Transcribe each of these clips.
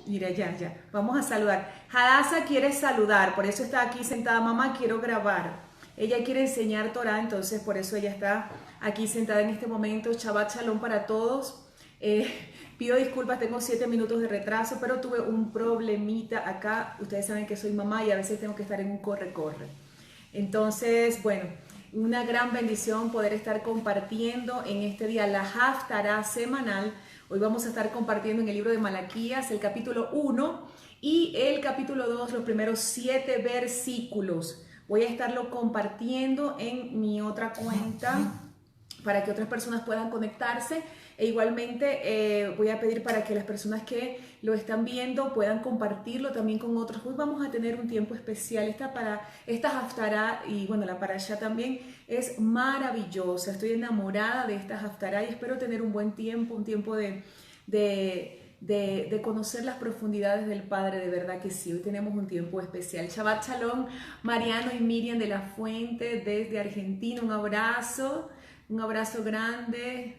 Mira, ya. Vamos a saludar. Hadassah quiere saludar, por eso está aquí sentada. Mamá, quiero grabar. Ella quiere enseñar Torah, entonces por eso ella está aquí sentada en este momento. Shabbat Shalom para todos. Pido disculpas, tengo 7 minutos de retraso, pero tuve un problemita acá. Ustedes saben que soy mamá y a veces tengo que estar en un corre-corre. Entonces, bueno, una gran bendición poder estar compartiendo en este día la Haftará semanal. Hoy vamos a estar compartiendo en el libro de Malaquías el capítulo 1 y el capítulo 2, los primeros 7 versículos. Voy a estarlo compartiendo en mi otra cuenta para que otras personas puedan conectarse, e igualmente voy a pedir para que las personas que lo están viendo puedan compartirlo también con otros. Hoy vamos a tener un tiempo especial. Esta Haftará y bueno, la Parashá también es maravillosa. Estoy enamorada de esta Haftará y espero tener un buen tiempo, un tiempo de conocer las profundidades del Padre, de verdad que sí. Hoy tenemos un tiempo especial. Shabbat Shalom, Mariano y Miriam de la Fuente desde Argentina, un abrazo grande.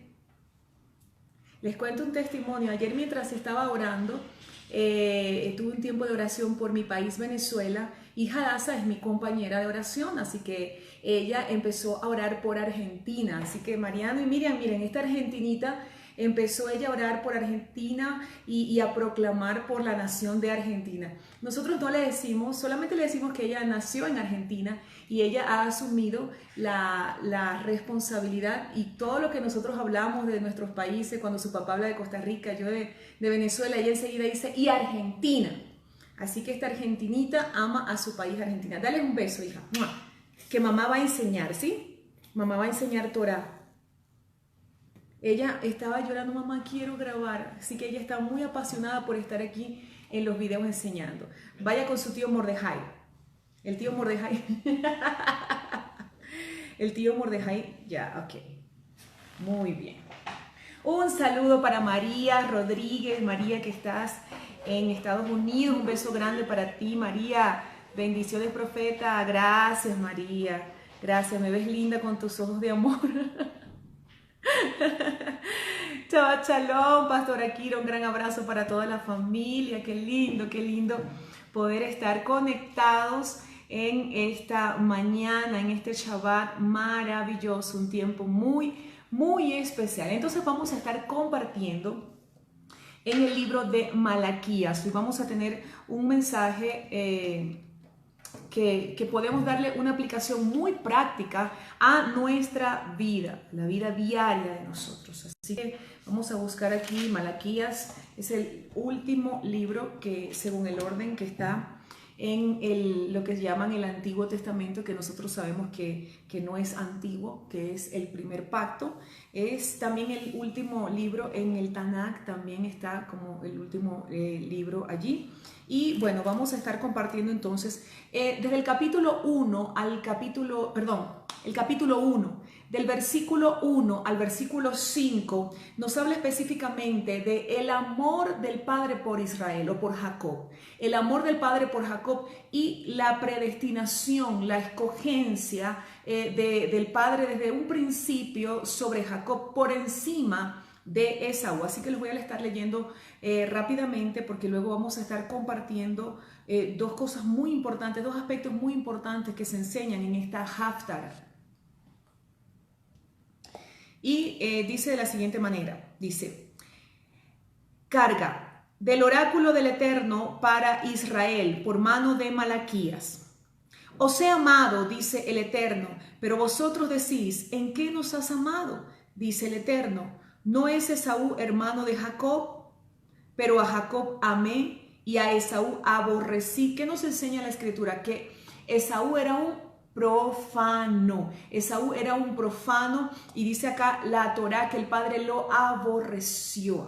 Les cuento un testimonio. Ayer mientras estaba orando, tuve un tiempo de oración por mi país, Venezuela, y Hadassah es mi compañera de oración, así que ella empezó a orar por Argentina. Así que Mariano y Miriam, miren, esta argentinita empezó ella a orar por Argentina y a proclamar por la nación de Argentina. Nosotros no le decimos, solamente le decimos que ella nació en Argentina y ella ha asumido la responsabilidad, y todo lo que nosotros hablamos de nuestros países, cuando su papá habla de Costa Rica, yo de Venezuela, ella enseguida dice, y Argentina. Así que esta argentinita ama a su país, Argentina. Dale un beso, hija, que mamá va a enseñar, ¿sí? Mamá va a enseñar Torah. Ella estaba llorando, mamá, quiero grabar. Así que ella está muy apasionada por estar aquí en los videos enseñando. Vaya con su tío Mordejai. El tío Mordejai. El tío Mordejai, ya, ok. Muy bien. Un saludo para María Rodríguez. María, que estás en Estados Unidos. Un beso grande para ti, María. Bendiciones, profeta. Gracias, María. Gracias, me ves linda con tus ojos de amor. Shabbat Shalom, Pastor Akira, un gran abrazo para toda la familia. Qué lindo poder estar conectados en esta mañana, en este Shabbat maravilloso, un tiempo muy especial. Entonces vamos a estar compartiendo en el libro de Malaquías. Hoy vamos a tener un mensaje que podemos darle una aplicación muy práctica a nuestra vida, la vida diaria de nosotros. Así que vamos a buscar aquí Malaquías. Es el último libro que, según el orden que está en lo que llaman el Antiguo Testamento, que nosotros sabemos que no es antiguo, que es el primer pacto. Es también el último libro en el Tanakh, también está como el último libro allí. Y bueno, vamos a estar compartiendo entonces desde el capítulo 1 al capítulo, el capítulo 1, del versículo 1 al versículo 5, nos habla específicamente de el amor del Padre por Israel o por Jacob. El amor del Padre por Jacob y la predestinación, la escogencia del Padre desde un principio sobre Jacob por encima de Esaú. Así que les voy a estar leyendo rápidamente, porque luego vamos a estar compartiendo dos cosas muy importantes, dos aspectos muy importantes que se enseñan en esta Haftará. Y dice de la siguiente manera, dice: carga del oráculo del Eterno para Israel por mano de Malaquías. Os he amado, dice el Eterno, pero vosotros decís, ¿en qué nos has amado? Dice el Eterno, ¿no es Esaú hermano de Jacob? Pero a Jacob amé y a Esaú aborrecí. ¿Qué nos enseña la Escritura? Que Esaú era un profano. Esaú era un profano, y dice acá la Torá que el padre lo aborreció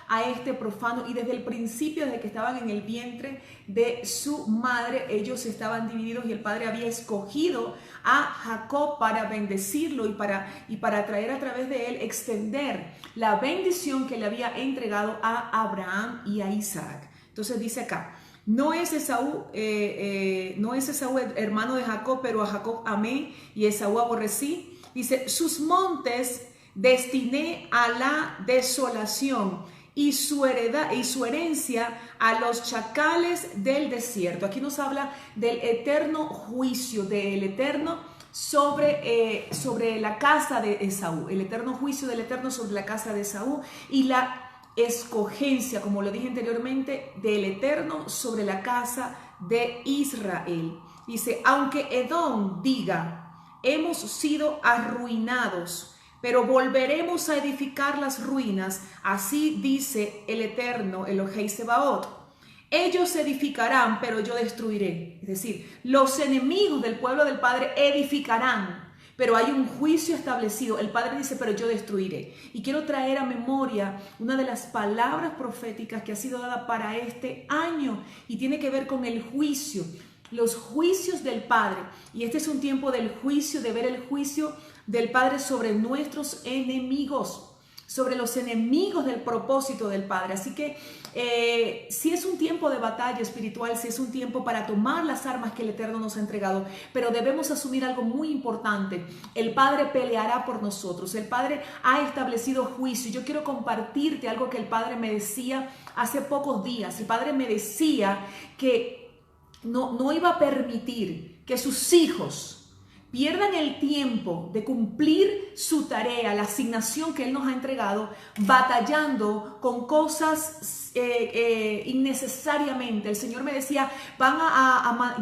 a este profano, y desde el principio, desde que estaban en el vientre de su madre, ellos estaban divididos, y el padre había escogido a Jacob para bendecirlo y para traer a través de él, extender la bendición que le había entregado a Abraham y a Isaac. Entonces dice acá: no es Esaú hermano de Jacob, pero a Jacob amé y a Esaú aborrecí. Dice: sus montes destiné a la desolación y su herencia a los chacales del desierto. Aquí nos habla del eterno juicio del Eterno sobre la casa de Esaú, el eterno juicio del Eterno sobre la casa de Esaú y la escogencia, como lo dije anteriormente, del Eterno sobre la casa de Israel. Dice, aunque Edom diga, hemos sido arruinados, pero volveremos a edificar las ruinas, así dice el Eterno, Elohei Sebaot. Ellos edificarán, pero yo destruiré. Es decir, los enemigos del pueblo del Padre edificarán, pero hay un juicio establecido. El Padre dice, pero yo destruiré. Y quiero traer a memoria una de las palabras proféticas que ha sido dada para este año y tiene que ver con el juicio, los juicios del Padre. Y este es un tiempo del juicio, de ver el juicio del Padre sobre nuestros enemigos, sobre los enemigos del propósito del Padre. Así que si es un tiempo de batalla espiritual, si es un tiempo para tomar las armas que el Eterno nos ha entregado, pero debemos asumir algo muy importante. El Padre peleará por nosotros. El Padre ha establecido juicio. Yo quiero compartirte algo que el Padre me decía hace pocos días. El Padre me decía que no iba a permitir que sus hijos pierdan el tiempo de cumplir su tarea, la asignación que Él nos ha entregado, batallando con cosas innecesariamente. El Señor me decía,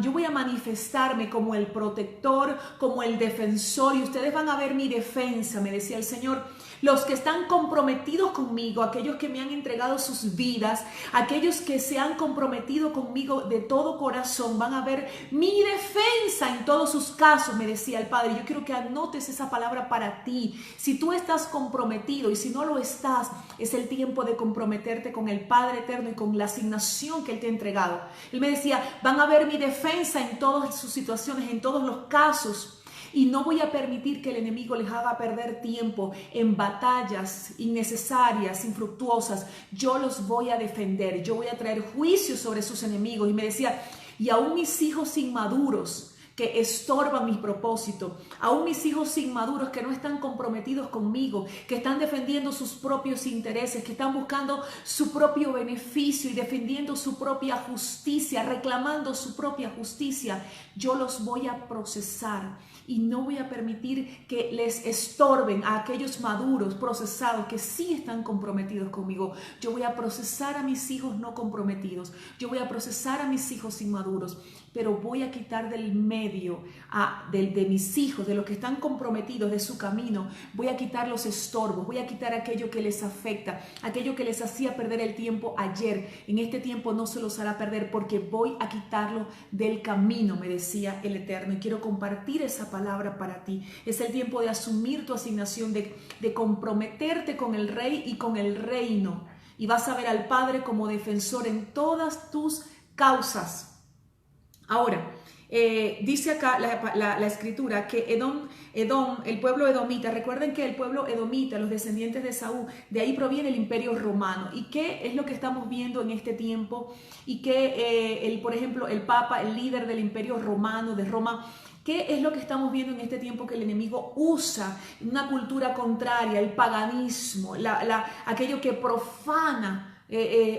yo voy a manifestarme como el protector, como el defensor, y ustedes van a ver mi defensa, me decía el Señor. Los que están comprometidos conmigo, aquellos que me han entregado sus vidas, aquellos que se han comprometido conmigo de todo corazón, van a ver mi defensa en todos sus casos, me decía el Padre. Yo quiero que anotes esa palabra para ti. Si tú estás comprometido y si no lo estás, es el tiempo de comprometerte con el Padre Eterno y con la asignación que Él te ha entregado. Él me decía, van a ver mi defensa en todas sus situaciones, en todos los casos. Y no voy a permitir que el enemigo les haga perder tiempo en batallas innecesarias, infructuosas. Yo los voy a defender. Yo voy a traer juicio sobre sus enemigos. Y me decía, y aún mis hijos inmaduros que estorban mi propósito, aún mis hijos inmaduros que no están comprometidos conmigo, que están defendiendo sus propios intereses, que están buscando su propio beneficio y defendiendo su propia justicia, reclamando su propia justicia, yo los voy a procesar. Y no voy a permitir que les estorben a aquellos maduros, procesados, que sí están comprometidos conmigo. Yo voy a procesar a mis hijos no comprometidos. Yo voy a procesar a mis hijos inmaduros. Pero voy a quitar del medio de mis hijos, de los que están comprometidos de su camino. Voy a quitar los estorbos. Voy a quitar aquello que les afecta, aquello que les hacía perder el tiempo ayer. En este tiempo no se los hará perder porque voy a quitarlo del camino, me decía el Eterno. Y quiero compartir esa palabra para ti. Es el tiempo de asumir tu asignación, de comprometerte con el Rey y con el reino. Y vas a ver al Padre como defensor en todas tus causas. Ahora, dice acá la escritura que Edom, el pueblo edomita, recuerden que el pueblo edomita, los descendientes de Esaú, de ahí proviene el imperio romano. ¿Y qué es lo que estamos viendo en este tiempo? Y que, por ejemplo, el Papa, el líder del imperio romano de Roma, ¿qué es lo que estamos viendo en este tiempo que el enemigo usa? Una cultura contraria, el paganismo, aquello que profana,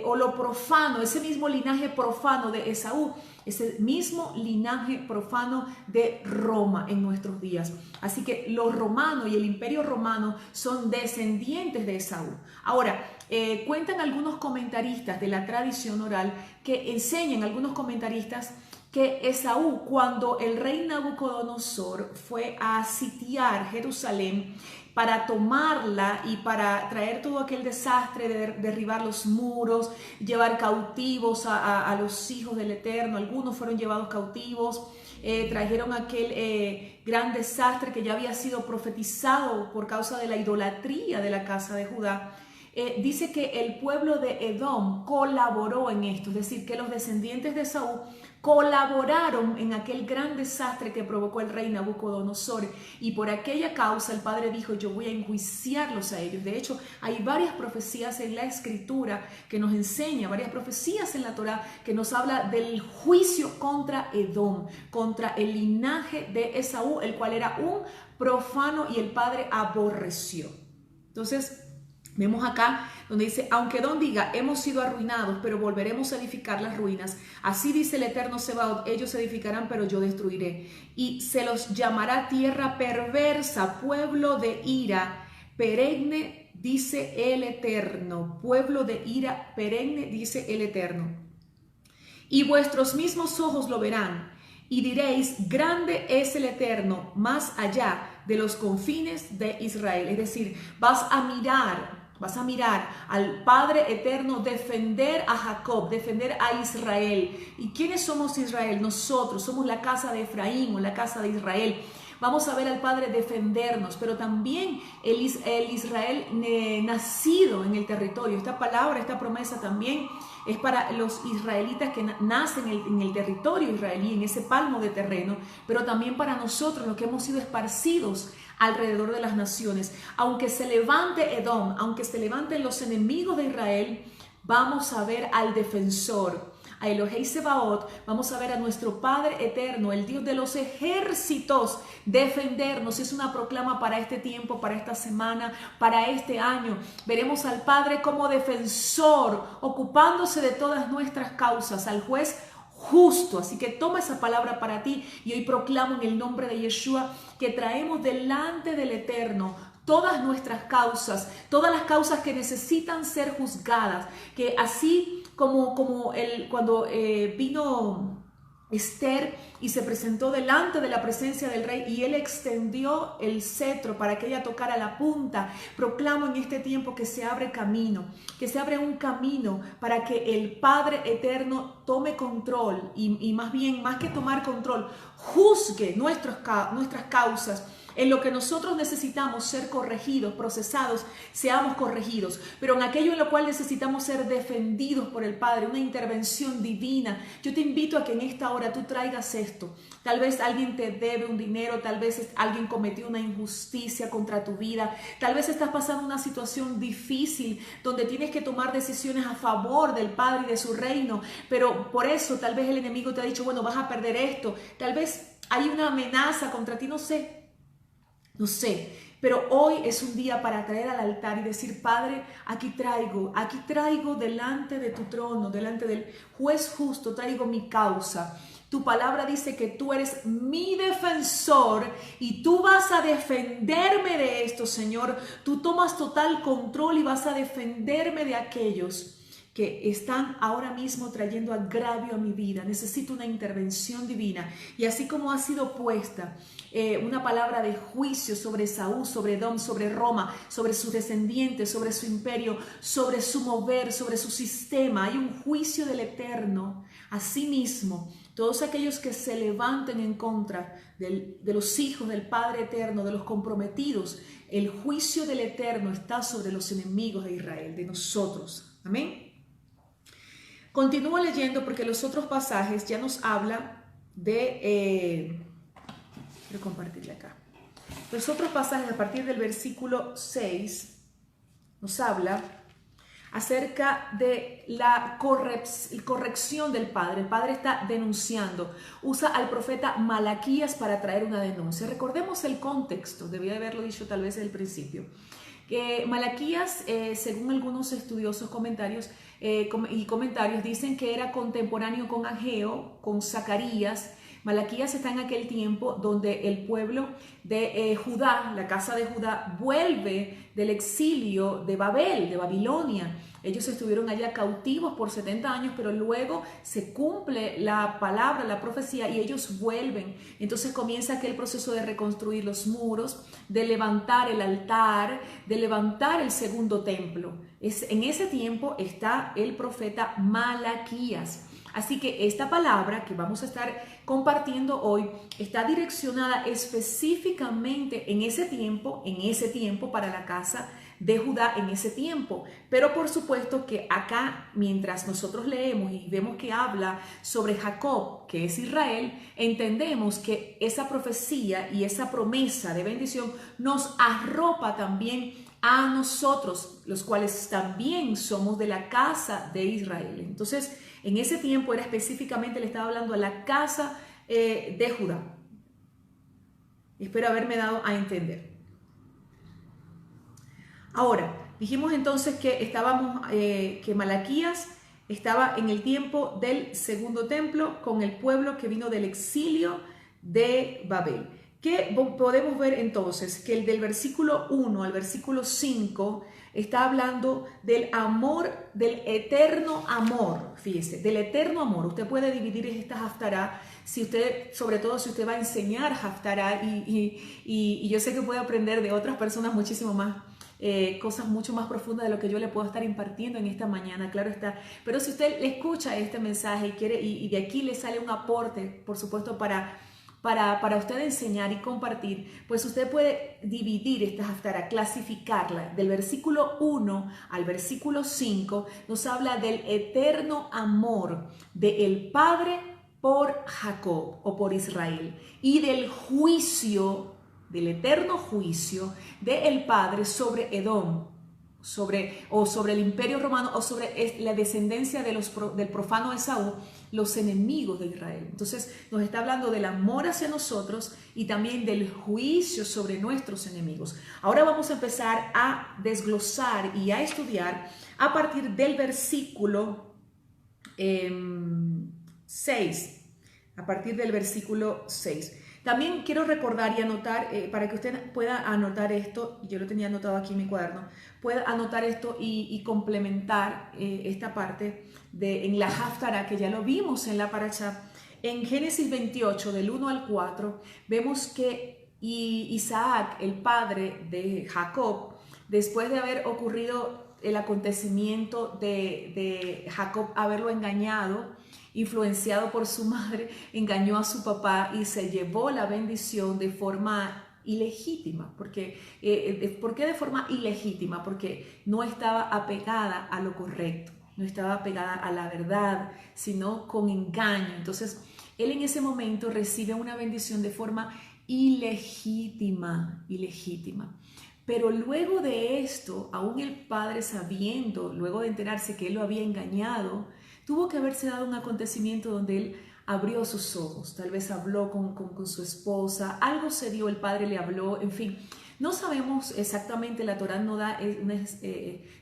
o lo profano, ese mismo linaje profano de Esaú, ese mismo linaje profano de Roma en nuestros días. Así que los romanos y el imperio romano son descendientes de Esaú. Ahora, cuentan algunos comentaristas de la tradición oral que enseñan, algunos comentaristas, que Esaú, cuando el rey Nabucodonosor fue a sitiar Jerusalén para tomarla y para traer todo aquel desastre de derribar los muros, llevar cautivos a los hijos del Eterno, algunos fueron llevados cautivos, trajeron aquel gran desastre que ya había sido profetizado por causa de la idolatría de la casa de Judá. Dice que el pueblo de Edom colaboró en esto, es decir, que los descendientes de Esaú colaboraron en aquel gran desastre que provocó el rey Nabucodonosor, y por aquella causa el Padre dijo, yo voy a enjuiciarlos a ellos. De hecho, hay varias profecías en la Escritura que nos enseña, varias profecías en la Torá que nos habla del juicio contra Edom, contra el linaje de Esaú, el cual era un profano y el Padre aborreció. Entonces, Vemos acá donde dice, aunque Edom diga, hemos sido arruinados, pero volveremos a edificar las ruinas. Así dice el Eterno Sebaot, ellos edificarán, pero yo destruiré. Y se los llamará tierra perversa, pueblo de ira, perenne, dice el Eterno. Pueblo de ira, perenne, dice el Eterno. Y vuestros mismos ojos lo verán. Y diréis, grande es el Eterno, más allá de los confines de Israel. Es decir, vas a mirar al Padre Eterno defender a Jacob, defender a Israel. ¿Y quiénes somos Israel? Nosotros somos la casa de Efraín o la casa de Israel. Vamos a ver al Padre defendernos, pero también el Israel nacido en el territorio. Esta palabra, esta promesa también es para los israelitas que nacen en el territorio israelí, en ese palmo de terreno, pero también para nosotros, los que hemos sido esparcidos alrededor de las naciones. Aunque se levante Edom, aunque se levanten los enemigos de Israel, vamos a ver al defensor, a Elohei Sebaot, vamos a ver a nuestro Padre Eterno, el Dios de los ejércitos, defendernos. Es una proclama para este tiempo, para esta semana, para este año. Veremos al Padre como defensor, ocupándose de todas nuestras causas, al juez justo. Así que toma esa palabra para ti y hoy proclamo en el nombre de Yeshua que traemos delante del Eterno todas nuestras causas, todas las causas que necesitan ser juzgadas, que así como cuando vino Esther y se presentó delante de la presencia del rey y él extendió el cetro para que ella tocara la punta, proclamo en este tiempo que se abre camino, que se abre un camino para que el Padre Eterno tome control y más bien, más que tomar control, juzgue nuestras causas. En lo que nosotros necesitamos ser corregidos, procesados, seamos corregidos. Pero en aquello en lo cual necesitamos ser defendidos por el Padre, una intervención divina. Yo te invito a que en esta hora tú traigas esto. Tal vez alguien te debe un dinero, tal vez alguien cometió una injusticia contra tu vida. Tal vez estás pasando una situación difícil donde tienes que tomar decisiones a favor del Padre y de su reino. Pero por eso tal vez el enemigo te ha dicho, bueno, vas a perder esto. Tal vez hay una amenaza contra ti, no sé, pero hoy es un día para traer al altar y decir, Padre, aquí traigo delante de tu trono, delante del juez justo, traigo mi causa. Tu palabra dice que tú eres mi defensor y tú vas a defenderme de esto, Señor. Tú tomas total control y vas a defenderme de aquellos que están ahora mismo trayendo agravio a mi vida. Necesito una intervención divina. Y así como ha sido puesta una palabra de juicio sobre Saúl, sobre Edom, sobre Roma, sobre sus descendientes, sobre su imperio, sobre su mover, sobre su sistema, hay un juicio del Eterno. Asimismo, todos aquellos que se levanten en contra de los hijos del Padre Eterno, de los comprometidos, el juicio del Eterno está sobre los enemigos de Israel, de nosotros. Amén. Continúo leyendo porque los otros pasajes ya nos hablan de... quiero compartirle acá. Los otros pasajes a partir del versículo 6 nos habla acerca de la corrección del Padre. El Padre está denunciando. Usa al profeta Malaquías para traer una denuncia. Recordemos el contexto. Debía haberlo dicho tal vez al principio. Que Malaquías, según algunos estudiosos comentarios, dicen que era contemporáneo con Ageo, con Zacarías. Malaquías está en aquel tiempo donde el pueblo de Judá, la casa de Judá, vuelve del exilio de Babel, de Babilonia. Ellos estuvieron allá cautivos por 70 años, pero luego se cumple la palabra, la profecía, y ellos vuelven. Entonces comienza aquel proceso de reconstruir los muros, de levantar el altar, de levantar el segundo templo. En ese tiempo está el profeta Malaquías. Así que esta palabra que vamos a estar compartiendo hoy está direccionada específicamente en ese tiempo para la casa de Judá en ese tiempo. Pero por supuesto que acá, mientras nosotros leemos y vemos que habla sobre Jacob, que es Israel, entendemos que esa profecía y esa promesa de bendición nos arropa también a nosotros, los cuales también somos de la casa de Israel. Entonces, en ese tiempo era específicamente, le estaba hablando a la casa de Judá. Espero haberme dado a entender. Ahora, Dijimos entonces que que Malaquías estaba en el tiempo del segundo templo con el pueblo que vino del exilio de Babel. ¿Qué podemos ver entonces? Que el del versículo 1 al versículo 5 está hablando del amor, del eterno amor, fíjese, del eterno amor. Usted puede dividir esta Haftará, sobre todo si usted va a enseñar Haftará, y yo sé que puede aprender de otras personas muchísimo más, cosas mucho más profundas de lo que yo le puedo estar impartiendo en esta mañana, claro está. Pero si usted escucha este mensaje y de aquí le sale un aporte, por supuesto, para usted enseñar y compartir, pues usted puede dividir esta Haftará, clasificarla. Del versículo 1 al versículo 5 nos habla del eterno amor del Padre por Jacob o por Israel, y del juicio, del eterno juicio del Padre sobre Edom, sobre el imperio romano, o sobre la descendencia del profano Esaú, los enemigos de Israel. Entonces nos está hablando del amor hacia nosotros y también del juicio sobre nuestros enemigos. Ahora vamos a empezar a desglosar y a estudiar a partir del versículo 6. A partir del versículo 6. También quiero recordar y anotar, para que usted pueda anotar esto, yo lo tenía anotado aquí en mi cuaderno, pueda anotar esto y complementar esta parte en la Haftará, que ya lo vimos en la Parashá. En Génesis 28, del 1 al 4, vemos que Isaac, el padre de Jacob, después de haber ocurrido el acontecimiento de Jacob haberlo engañado, influenciado por su madre, engañó a su papá y se llevó la bendición de forma ilegítima. ¿Por qué de forma ilegítima? Porque no estaba apegada a lo correcto, no estaba apegada a la verdad, sino con engaño. Entonces, él en ese momento recibe una bendición de forma ilegítima. Pero luego de esto, aún el padre, sabiendo, luego de enterarse que él lo había engañado, tuvo que haberse dado un acontecimiento donde él abrió sus ojos, tal vez habló con su esposa, algo se dio, el padre le habló, en fin. No sabemos exactamente, la Torá no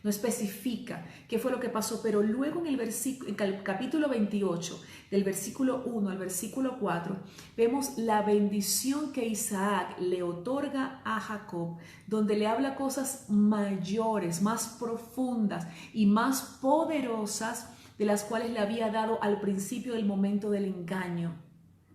especifica qué fue lo que pasó, pero luego en el capítulo 28, del versículo 1 al versículo 4, vemos la bendición que Isaac le otorga a Jacob, donde le habla cosas mayores, más profundas y más poderosas de las cuales le había dado al principio del momento del engaño,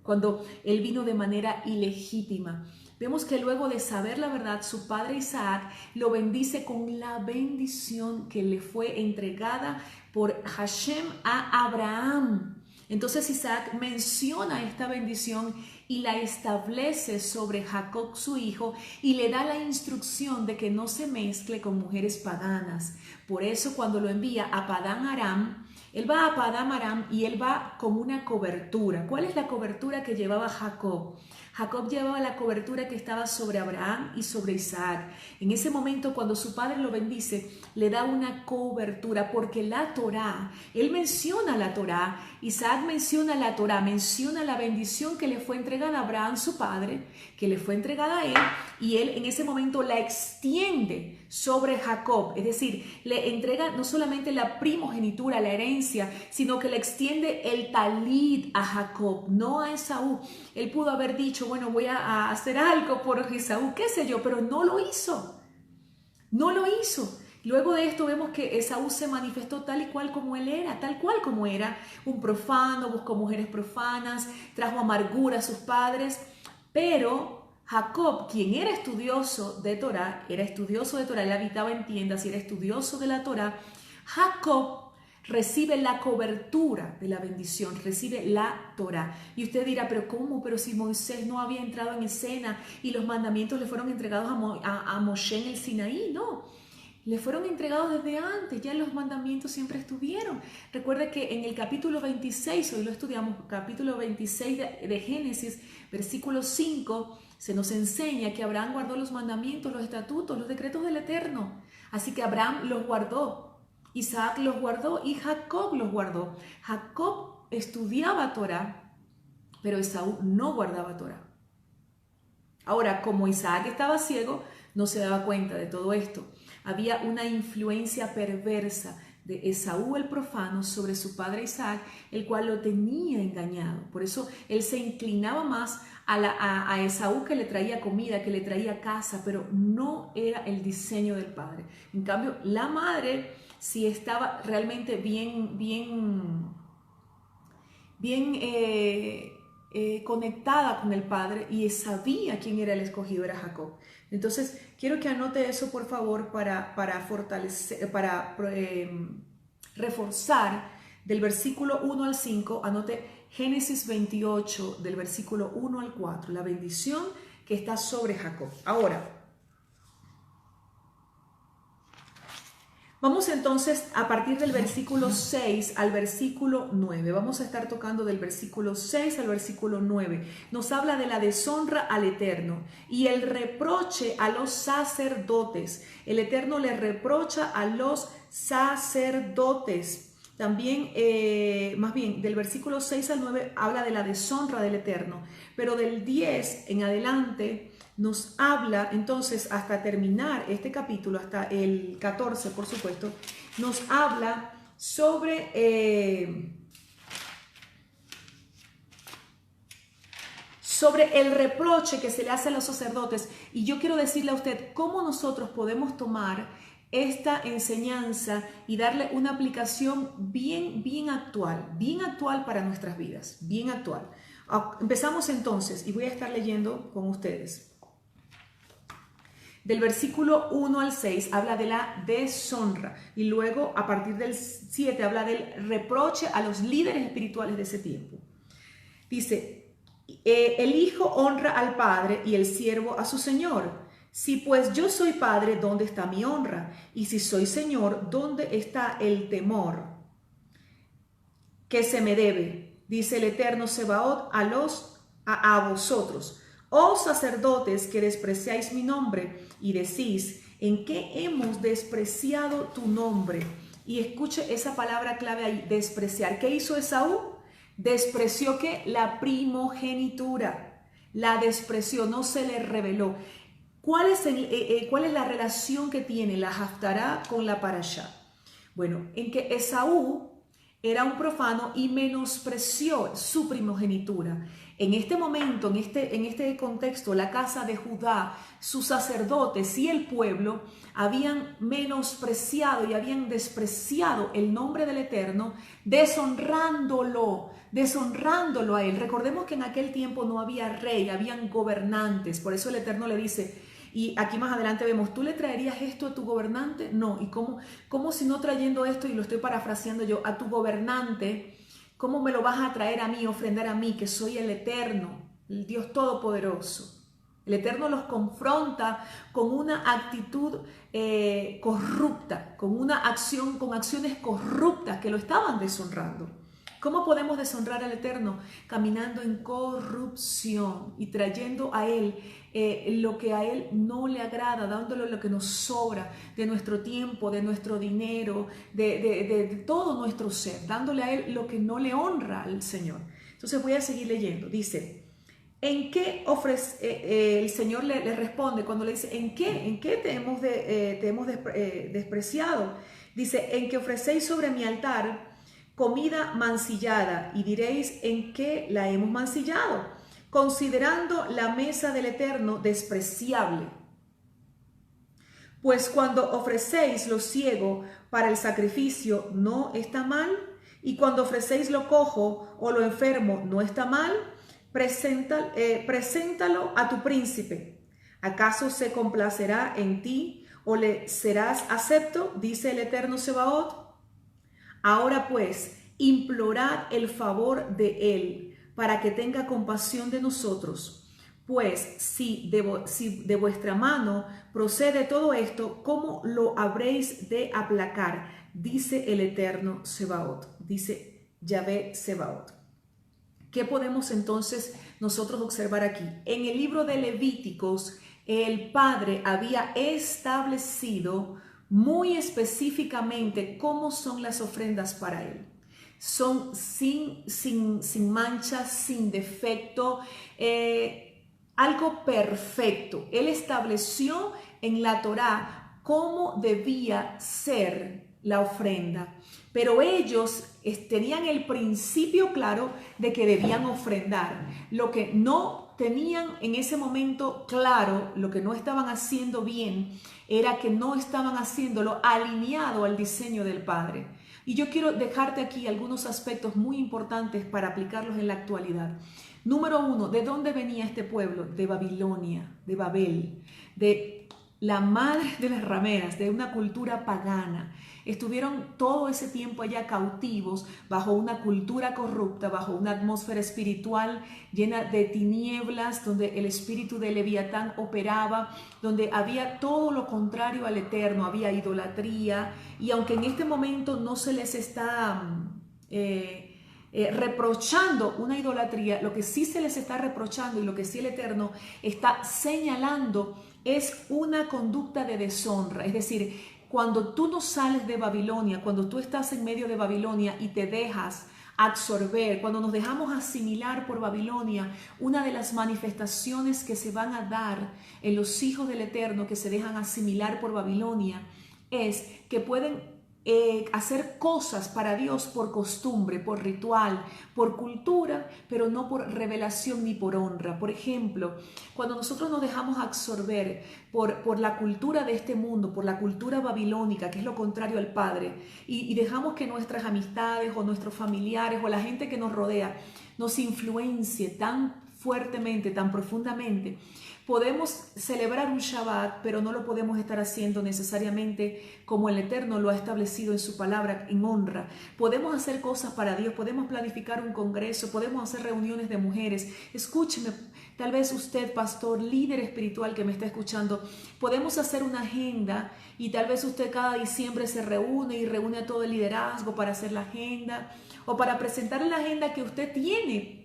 cuando él vino de manera ilegítima. Vemos que luego de saber la verdad, su padre Isaac lo bendice con la bendición que le fue entregada por Hashem a Abraham. Entonces Isaac menciona esta bendición y la establece sobre Jacob, su hijo, y le da la instrucción de que no se mezcle con mujeres paganas. Por eso cuando lo envía a Padán Aram, él va a Padán Aram y él va con una cobertura. ¿Cuál es la cobertura que llevaba Jacob? Jacob llevaba la cobertura que estaba sobre Abraham y sobre Isaac. En ese momento, cuando su padre lo bendice, le da una cobertura, porque la Torá, él menciona la Torá, Isaac menciona la Torá, menciona la bendición que le fue entregada a Abraham, su padre, que le fue entregada a él, y él en ese momento la extiende sobre Jacob. Es decir, le entrega no solamente la primogenitura, la herencia, sino que le extiende el talit a Jacob, no a Esaú. Él pudo haber dicho, bueno, voy a hacer algo por Esaú, qué sé yo, pero no lo hizo. No lo hizo. Luego de esto vemos que Esaú se manifestó tal y cual como él era, tal cual como era, un profano, buscó mujeres profanas, trajo amargura a sus padres, pero Jacob, quien era estudioso de Torá, él habitaba en tiendas y era estudioso de la Torá. Jacob recibe la cobertura de la bendición, recibe la Torá. Y usted dirá, pero ¿cómo? Pero si Moisés no había entrado en escena y los mandamientos le fueron entregados a Moshe en el Sinaí, no. Le fueron entregados desde antes, ya los mandamientos siempre estuvieron. Recuerde que en el capítulo 26, hoy lo estudiamos, capítulo 26 de Génesis, versículo 5, se nos enseña que Abraham guardó los mandamientos, los estatutos, los decretos del Eterno. Así que Abraham los guardó, Isaac los guardó y Jacob los guardó. Jacob estudiaba Torá, pero Esaú no guardaba Torá. Ahora, como Isaac estaba ciego, no se daba cuenta de todo esto. había una influencia perversa de Esaú el profano sobre su padre Isaac, el cual lo tenía engañado. Por eso él se inclinaba más a Esaú, que le traía comida, que le traía casa, pero no era el diseño del padre. En cambio, la madre sí estaba realmente bien conectada con el padre y sabía quién era el escogido, era Jacob. Entonces, quiero que anote eso, por favor, para fortalecer, reforzar del versículo 1 al 5, anote Génesis 28, del versículo 1 al 4, la bendición que está sobre Jacob. Ahora, vamos entonces a partir del versículo 6 al versículo 9. Vamos a estar tocando del versículo 6 al versículo 9. Nos habla de la deshonra al Eterno y el reproche a los sacerdotes. El Eterno le reprocha a los sacerdotes. También, más bien, del versículo 6 al 9 habla de la deshonra del Eterno. Pero del 10 en adelante nos habla, entonces, hasta terminar este capítulo, hasta el 14, por supuesto, nos habla sobre el reproche que se le hace a los sacerdotes. Y yo quiero decirle a usted cómo nosotros podemos tomar esta enseñanza y darle una aplicación bien actual para nuestras vidas, bien actual. Empezamos entonces, y voy a estar leyendo con ustedes. Del versículo 1 al 6 habla de la deshonra y luego a partir del 7 habla del reproche a los líderes espirituales de ese tiempo. Dice, el hijo honra al padre y el siervo a su señor. Si pues yo soy padre, ¿dónde está mi honra? Y si soy señor, ¿dónde está el temor que se me debe? Dice el Eterno Sebaot a vosotros. Oh sacerdotes que despreciáis mi nombre y decís, ¿en qué hemos despreciado tu nombre? Y escuche esa palabra clave ahí, despreciar. ¿Qué hizo Esaú? Despreció ¿qué? La primogenitura. La despreció, no se le reveló. ¿Cuál es la relación que tiene la Haftará con la Parashá? Bueno, en que Esaú era un profano y menospreció su primogenitura. En este momento, en este contexto, la casa de Judá, sus sacerdotes y el pueblo habían menospreciado y habían despreciado el nombre del Eterno, deshonrándolo a él. Recordemos que en aquel tiempo no había rey, habían gobernantes. Por eso el Eterno le dice, y aquí más adelante vemos, ¿tú le traerías esto a tu gobernante? No. ¿Y cómo si no trayendo esto, y lo estoy parafraseando yo, a tu gobernante, cómo me lo vas a traer a mí, ofrendar a mí, que soy el Eterno, el Dios Todopoderoso? El Eterno los confronta con una actitud corrupta, con acciones corruptas que lo estaban deshonrando. ¿Cómo podemos deshonrar al Eterno? Caminando en corrupción y trayendo a Él lo que a Él no le agrada, dándole lo que nos sobra de nuestro tiempo, de nuestro dinero, de todo nuestro ser, dándole a Él lo que no le honra al Señor. Entonces voy a seguir leyendo. Dice, ¿en qué el Señor le responde cuando le dice, ¿en qué te hemos despreciado? Dice, en que ofrecéis sobre mi altar comida mancillada, y diréis, ¿en qué la hemos mancillado? Considerando la mesa del Eterno despreciable. Pues cuando ofrecéis lo ciego para el sacrificio, ¿no está mal? Y cuando ofrecéis lo cojo o lo enfermo, ¿no está mal? Preséntalo a tu príncipe. ¿Acaso se complacerá en ti o le serás acepto? Dice el Eterno Sebaot. Ahora pues, implorad el favor de Él para que tenga compasión de nosotros. Pues si de vuestra mano procede todo esto, ¿cómo lo habréis de aplacar? Dice el Eterno Sebaot, dice Yahvé Sebaot. ¿Qué podemos entonces nosotros observar aquí? En el libro de Levíticos, el Padre había establecido muy específicamente cómo son las ofrendas para Él. Son sin manchas, sin defecto, algo perfecto. Él estableció en la Torá cómo debía ser la ofrenda, pero ellos tenían el principio claro de que debían ofrendar. Lo que no tenían en ese momento claro, lo que no estaban haciendo bien, era que no estaban haciéndolo alineado al diseño del Padre. Y yo quiero dejarte aquí algunos aspectos muy importantes para aplicarlos en la actualidad. Número uno, ¿de dónde venía este pueblo? De Babilonia, de Babel, de la madre de las rameras, de una cultura pagana. Estuvieron todo ese tiempo allá cautivos bajo una cultura corrupta, bajo una atmósfera espiritual llena de tinieblas, donde el espíritu de Leviatán operaba, donde había todo lo contrario al eterno, había idolatría. Y aunque en este momento no se les está reprochando una idolatría, lo que sí se les está reprochando y lo que sí el Eterno está señalando es una conducta de deshonra. Es decir, cuando tú no sales de Babilonia, cuando tú estás en medio de Babilonia y te dejas absorber, cuando nos dejamos asimilar por Babilonia, una de las manifestaciones que se van a dar en los hijos del Eterno que se dejan asimilar por Babilonia es que pueden hacer cosas para Dios por costumbre, por ritual, por cultura, pero no por revelación ni por honra. Por ejemplo, cuando nosotros nos dejamos absorber por la cultura de este mundo, por la cultura babilónica, que es lo contrario al Padre, y dejamos que nuestras amistades o nuestros familiares o la gente que nos rodea nos influencie tan fuertemente, tan profundamente, podemos celebrar un Shabbat, pero no lo podemos estar haciendo necesariamente como el Eterno lo ha establecido en su palabra, en honra. Podemos hacer cosas para Dios, podemos planificar un congreso, podemos hacer reuniones de mujeres. Escúcheme, tal vez usted, pastor, líder espiritual que me está escuchando, podemos hacer una agenda y tal vez usted cada diciembre se reúne y reúne a todo el liderazgo para hacer la agenda o para presentar la agenda que usted tiene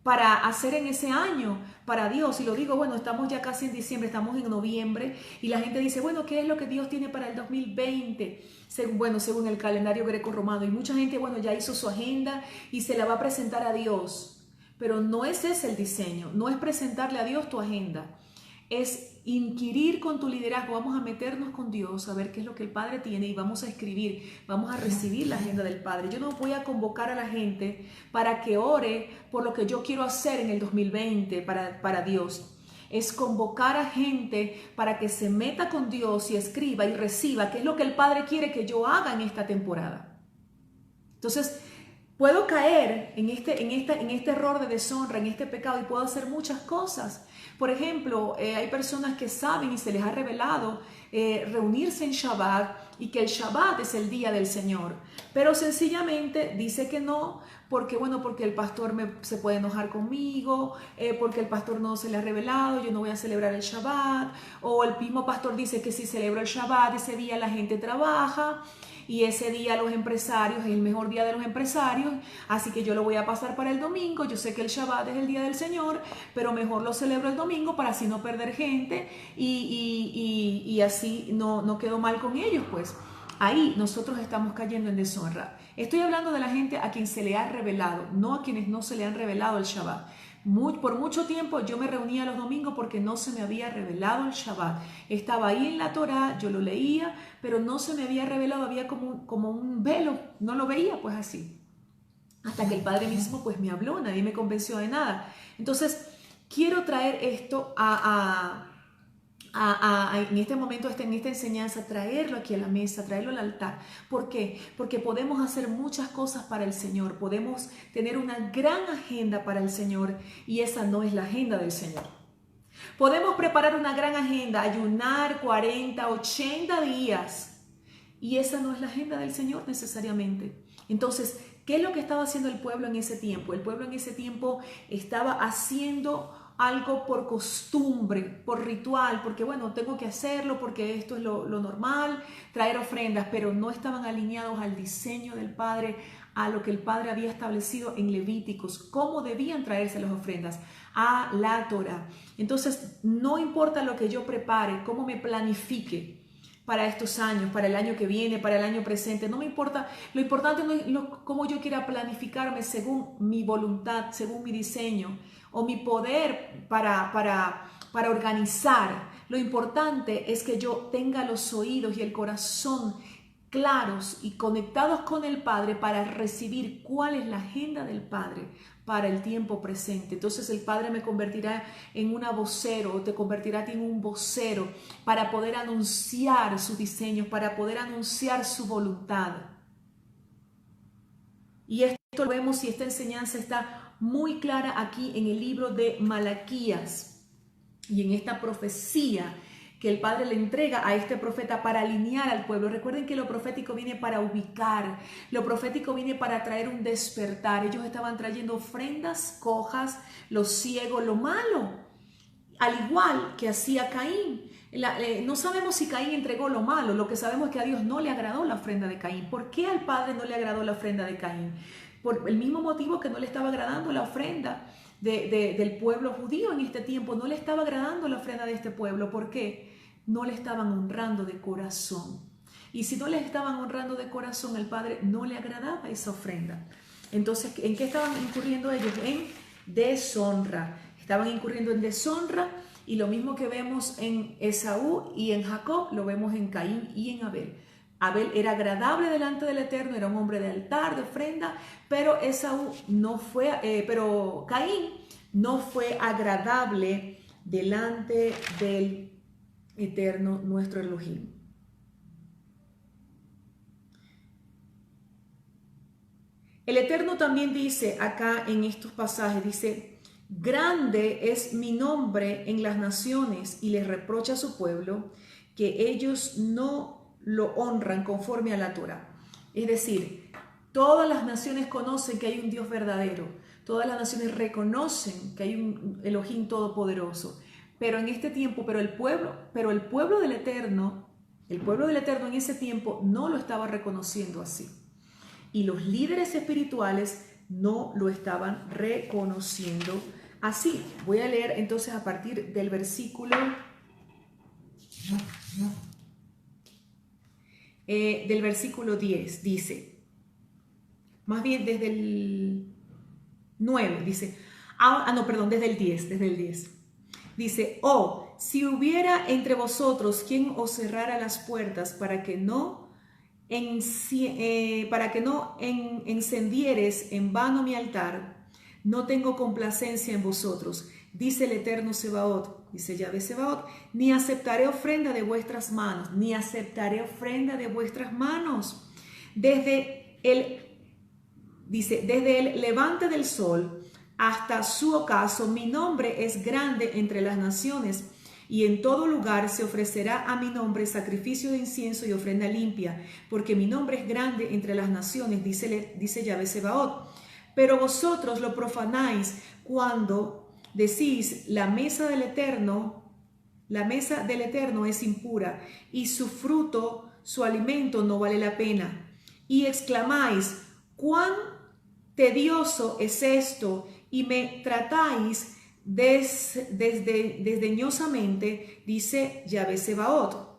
para hacer en ese año para Dios. Y lo digo, bueno, estamos ya casi en diciembre, estamos en noviembre y la gente dice, bueno, ¿qué es lo que Dios tiene para el 2020? Según el calendario greco-romano. Y mucha gente, bueno, ya hizo su agenda y se la va a presentar a Dios. Pero no es ese el diseño, no es presentarle a Dios tu agenda. Es inquirir con tu liderazgo, vamos a meternos con Dios, a ver qué es lo que el Padre tiene y vamos a escribir, vamos a recibir la agenda del Padre. Yo no voy a convocar a la gente para que ore por lo que yo quiero hacer en el 2020 para Dios. Es convocar a gente para que se meta con Dios y escriba y reciba qué es lo que el Padre quiere que yo haga en esta temporada. Entonces, puedo caer en este error de deshonra, en este pecado y puedo hacer muchas cosas. Por ejemplo, hay personas que saben y se les ha revelado reunirse en Shabbat y que el Shabbat es el día del Señor, pero sencillamente dice que no, porque el pastor se puede enojar conmigo, porque el pastor no se le ha revelado, yo no voy a celebrar el Shabbat, o el mismo pastor dice que si celebro el Shabbat, ese día la gente trabaja, y ese día los empresarios es el mejor día de los empresarios, así que yo lo voy a pasar para el domingo. Yo sé que el Shabbat es el día del Señor, pero mejor lo celebro el domingo para así no perder gente y así no quedo mal con ellos. Pues ahí nosotros estamos cayendo en deshonra. Estoy hablando de la gente a quien se le ha revelado, no a quienes no se le han revelado el Shabbat. Por mucho tiempo yo me reunía los domingos porque no se me había revelado el Shabbat. Estaba ahí en la Torá, yo lo leía, pero no se me había revelado, había como un velo, no lo veía pues así. Hasta que el Padre mismo pues me habló, nadie me convenció de nada. Entonces quiero traer esto en este momento, en esta enseñanza, traerlo aquí a la mesa, traerlo al altar. ¿Por qué? Porque podemos hacer muchas cosas para el Señor, podemos tener una gran agenda para el Señor y esa no es la agenda del Señor. Podemos preparar una gran agenda, ayunar 40, 80 días y esa no es la agenda del Señor necesariamente. Entonces, ¿qué es lo que estaba haciendo el pueblo en ese tiempo? El pueblo en ese tiempo estaba haciendo algo por costumbre, por ritual, porque bueno, tengo que hacerlo porque esto es lo normal, traer ofrendas, pero no estaban alineados al diseño del Padre, a lo que el Padre había establecido en Levíticos, cómo debían traerse las ofrendas, a la Torá. Entonces, no importa lo que yo prepare, cómo me planifique para estos años, para el año que viene, para el año presente, no me importa, lo importante no es cómo yo quiera planificarme según mi voluntad, según mi diseño, o mi poder para organizar. Lo importante es que yo tenga los oídos y el corazón claros y conectados con el Padre para recibir cuál es la agenda del Padre para el tiempo presente. Entonces el Padre me convertirá en una vocero, o te convertirá a ti en un vocero para poder anunciar sus diseños, para poder anunciar su voluntad. Y esto lo vemos, y esta enseñanza está muy clara aquí en el libro de Malaquías y en esta profecía que el Padre le entrega a este profeta para alinear al pueblo. Recuerden que lo profético viene para ubicar, lo profético viene para traer un despertar. Ellos estaban trayendo ofrendas cojas, los ciegos, lo malo, al igual que hacía Caín. No sabemos si Caín entregó lo malo, lo que sabemos es que a Dios no le agradó la ofrenda de Caín. ¿Por qué al Padre no le agradó la ofrenda de Caín? Por el mismo motivo que no le estaba agradando la ofrenda del pueblo judío en este tiempo. No le estaba agradando la ofrenda de este pueblo. ¿Por qué? No le estaban honrando de corazón. Y si no les estaban honrando de corazón, al Padre no le agradaba esa ofrenda. Entonces, ¿en qué estaban incurriendo ellos? En deshonra. Estaban incurriendo en deshonra, y lo mismo que vemos en Esaú y en Jacob, lo vemos en Caín y en Abel. Abel era agradable delante del Eterno, era un hombre de altar, de ofrenda, pero pero Caín no fue agradable delante del Eterno, nuestro Elohim. El Eterno también dice acá en estos pasajes, dice: grande es mi nombre en las naciones, y les reprocha a su pueblo que ellos no lo honran conforme a la Torá. Es decir, todas las naciones conocen que hay un Dios verdadero, todas las naciones reconocen que hay un Elohim todopoderoso, pero en este tiempo, el pueblo del Eterno en ese tiempo no lo estaba reconociendo así, y los líderes espirituales no lo estaban reconociendo así. Voy a leer entonces a partir del versículo 10, dice, más bien desde el 9, dice, desde el 10. Dice: oh, si hubiera entre vosotros quien os cerrara las puertas para que no encendieres en vano mi altar, no tengo complacencia en vosotros, dice el Eterno Sebaot, dice Yahvé Sebaot, ni aceptaré ofrenda de vuestras manos, desde el levante del sol hasta su ocaso, mi nombre es grande entre las naciones, y en todo lugar se ofrecerá a mi nombre sacrificio de incienso y ofrenda limpia, porque mi nombre es grande entre las naciones, dice Yahvé Sebaot. Pero vosotros lo profanáis cuando decís: la mesa del Eterno es impura, y su fruto, su alimento no vale la pena. Y exclamáis: cuán tedioso es esto, y me tratáis desdeñosamente, dice Yahvé Sebaot.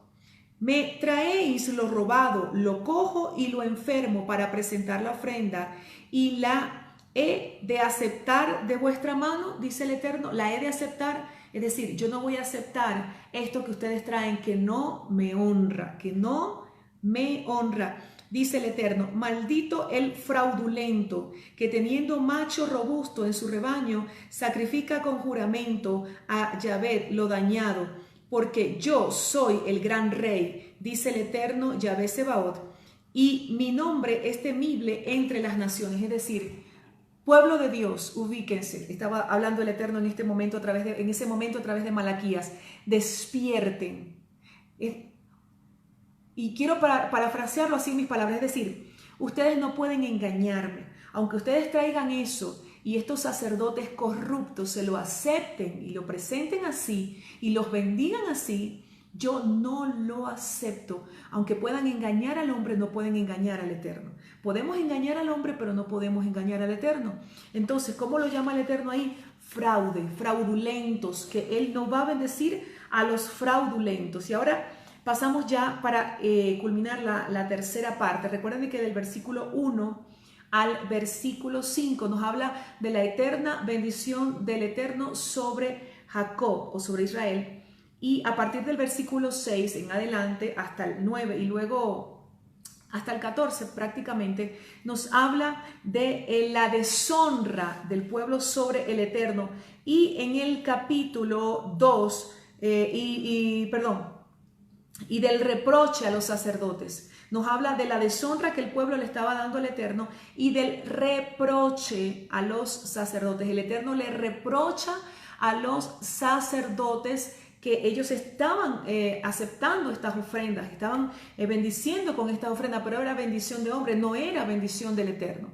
Me traéis lo robado, lo cojo y lo enfermo para presentar la ofrenda, y la he de aceptar de vuestra mano, dice el Eterno. La he de aceptar, es decir, yo no voy a aceptar esto que ustedes traen, que no me honra, dice el Eterno. Maldito el fraudulento, que teniendo macho robusto en su rebaño, sacrifica con juramento a Yahvé lo dañado, porque yo soy el gran rey, dice el Eterno Yahvé Sebaot, y mi nombre es temible entre las naciones. Es decir, pueblo de Dios, ubíquense. Estaba hablando el Eterno en ese momento a través de Malaquías. Despierten. Y quiero parafrasearlo así en mis palabras, es decir, ustedes no pueden engañarme. Aunque ustedes traigan eso y estos sacerdotes corruptos se lo acepten y lo presenten así y los bendigan así, yo no lo acepto. Aunque puedan engañar al hombre, no pueden engañar al Eterno. Podemos engañar al hombre, pero no podemos engañar al Eterno. Entonces, ¿cómo lo llama el Eterno ahí? Fraude, fraudulentos, que Él no va a bendecir a los fraudulentos. Y ahora pasamos ya para culminar la tercera parte. Recuerden que del versículo 1 al versículo 5 nos habla de la eterna bendición del Eterno sobre Jacob o sobre Israel. y a partir del versículo 6 en adelante hasta el 9 y luego hasta el 14 prácticamente nos habla de la deshonra del pueblo sobre el Eterno, y en el capítulo 2 y del reproche a los sacerdotes. Nos habla de la deshonra que el pueblo le estaba dando al Eterno y del reproche a los sacerdotes. El Eterno le reprocha a los sacerdotes que ellos estaban aceptando estas ofrendas, estaban bendiciendo con estas ofrendas, pero era bendición de hombre, no era bendición del Eterno.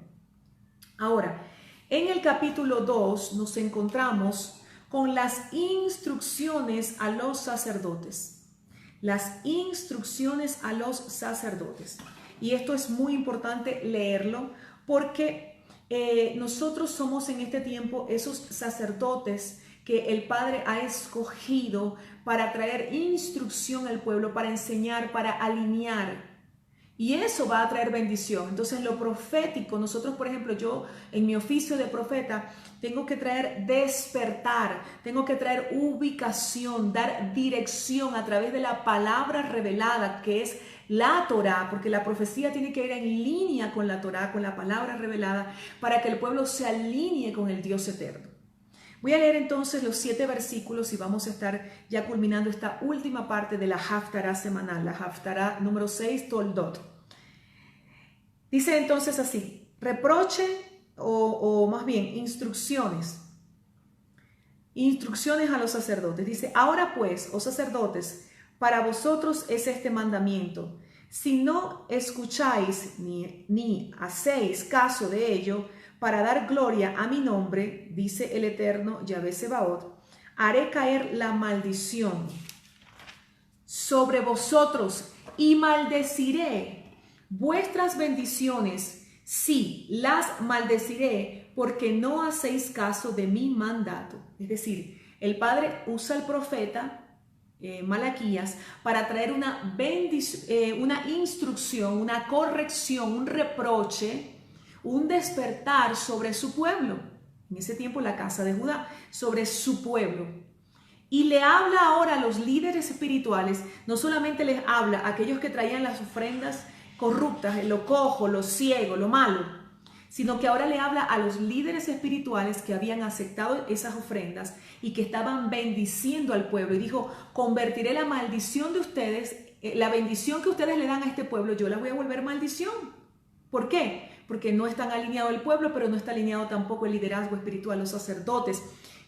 Ahora, en el capítulo 2 nos encontramos con las instrucciones a los sacerdotes. Las instrucciones a los sacerdotes. Y esto es muy importante leerlo porque nosotros somos en este tiempo esos sacerdotes que el Padre ha escogido para traer instrucción al pueblo, para enseñar, para alinear. Y eso va a traer bendición. Entonces lo profético, nosotros por ejemplo, yo en mi oficio de profeta tengo que traer despertar, tengo que traer ubicación, dar dirección a través de la palabra revelada que es la Torá, porque la profecía tiene que ir en línea con la Torá, con la palabra revelada, para que el pueblo se alinee con el Dios eterno. Voy a leer entonces los 7 versículos y vamos a estar ya culminando esta última parte de la Haftará semanal, la Haftará número 6, Toldot. Dice entonces así, reproche o más bien instrucciones a los sacerdotes. Dice, ahora pues, oh sacerdotes, para vosotros es este mandamiento. Si no escucháis ni hacéis caso de ello, para dar gloria a mi nombre, dice el Eterno Yahvé Sebaot, haré caer la maldición sobre vosotros y maldeciré vuestras bendiciones. Sí, las maldeciré porque no hacéis caso de mi mandato. Es decir, el Padre usa al profeta Malaquías para traer una instrucción, una corrección, un reproche, un despertar sobre su pueblo, en ese tiempo la casa de Judá, sobre su pueblo. Y le habla ahora a los líderes espirituales, no solamente les habla a aquellos que traían las ofrendas corruptas, lo cojo, lo ciego, lo malo, sino que ahora le habla a los líderes espirituales que habían aceptado esas ofrendas y que estaban bendiciendo al pueblo. Y dijo, convertiré la maldición de ustedes, la bendición que ustedes le dan a este pueblo, yo la voy a volver maldición. ¿Por qué? Porque no están alineado el pueblo, pero no está alineado tampoco el liderazgo espiritual. Los sacerdotes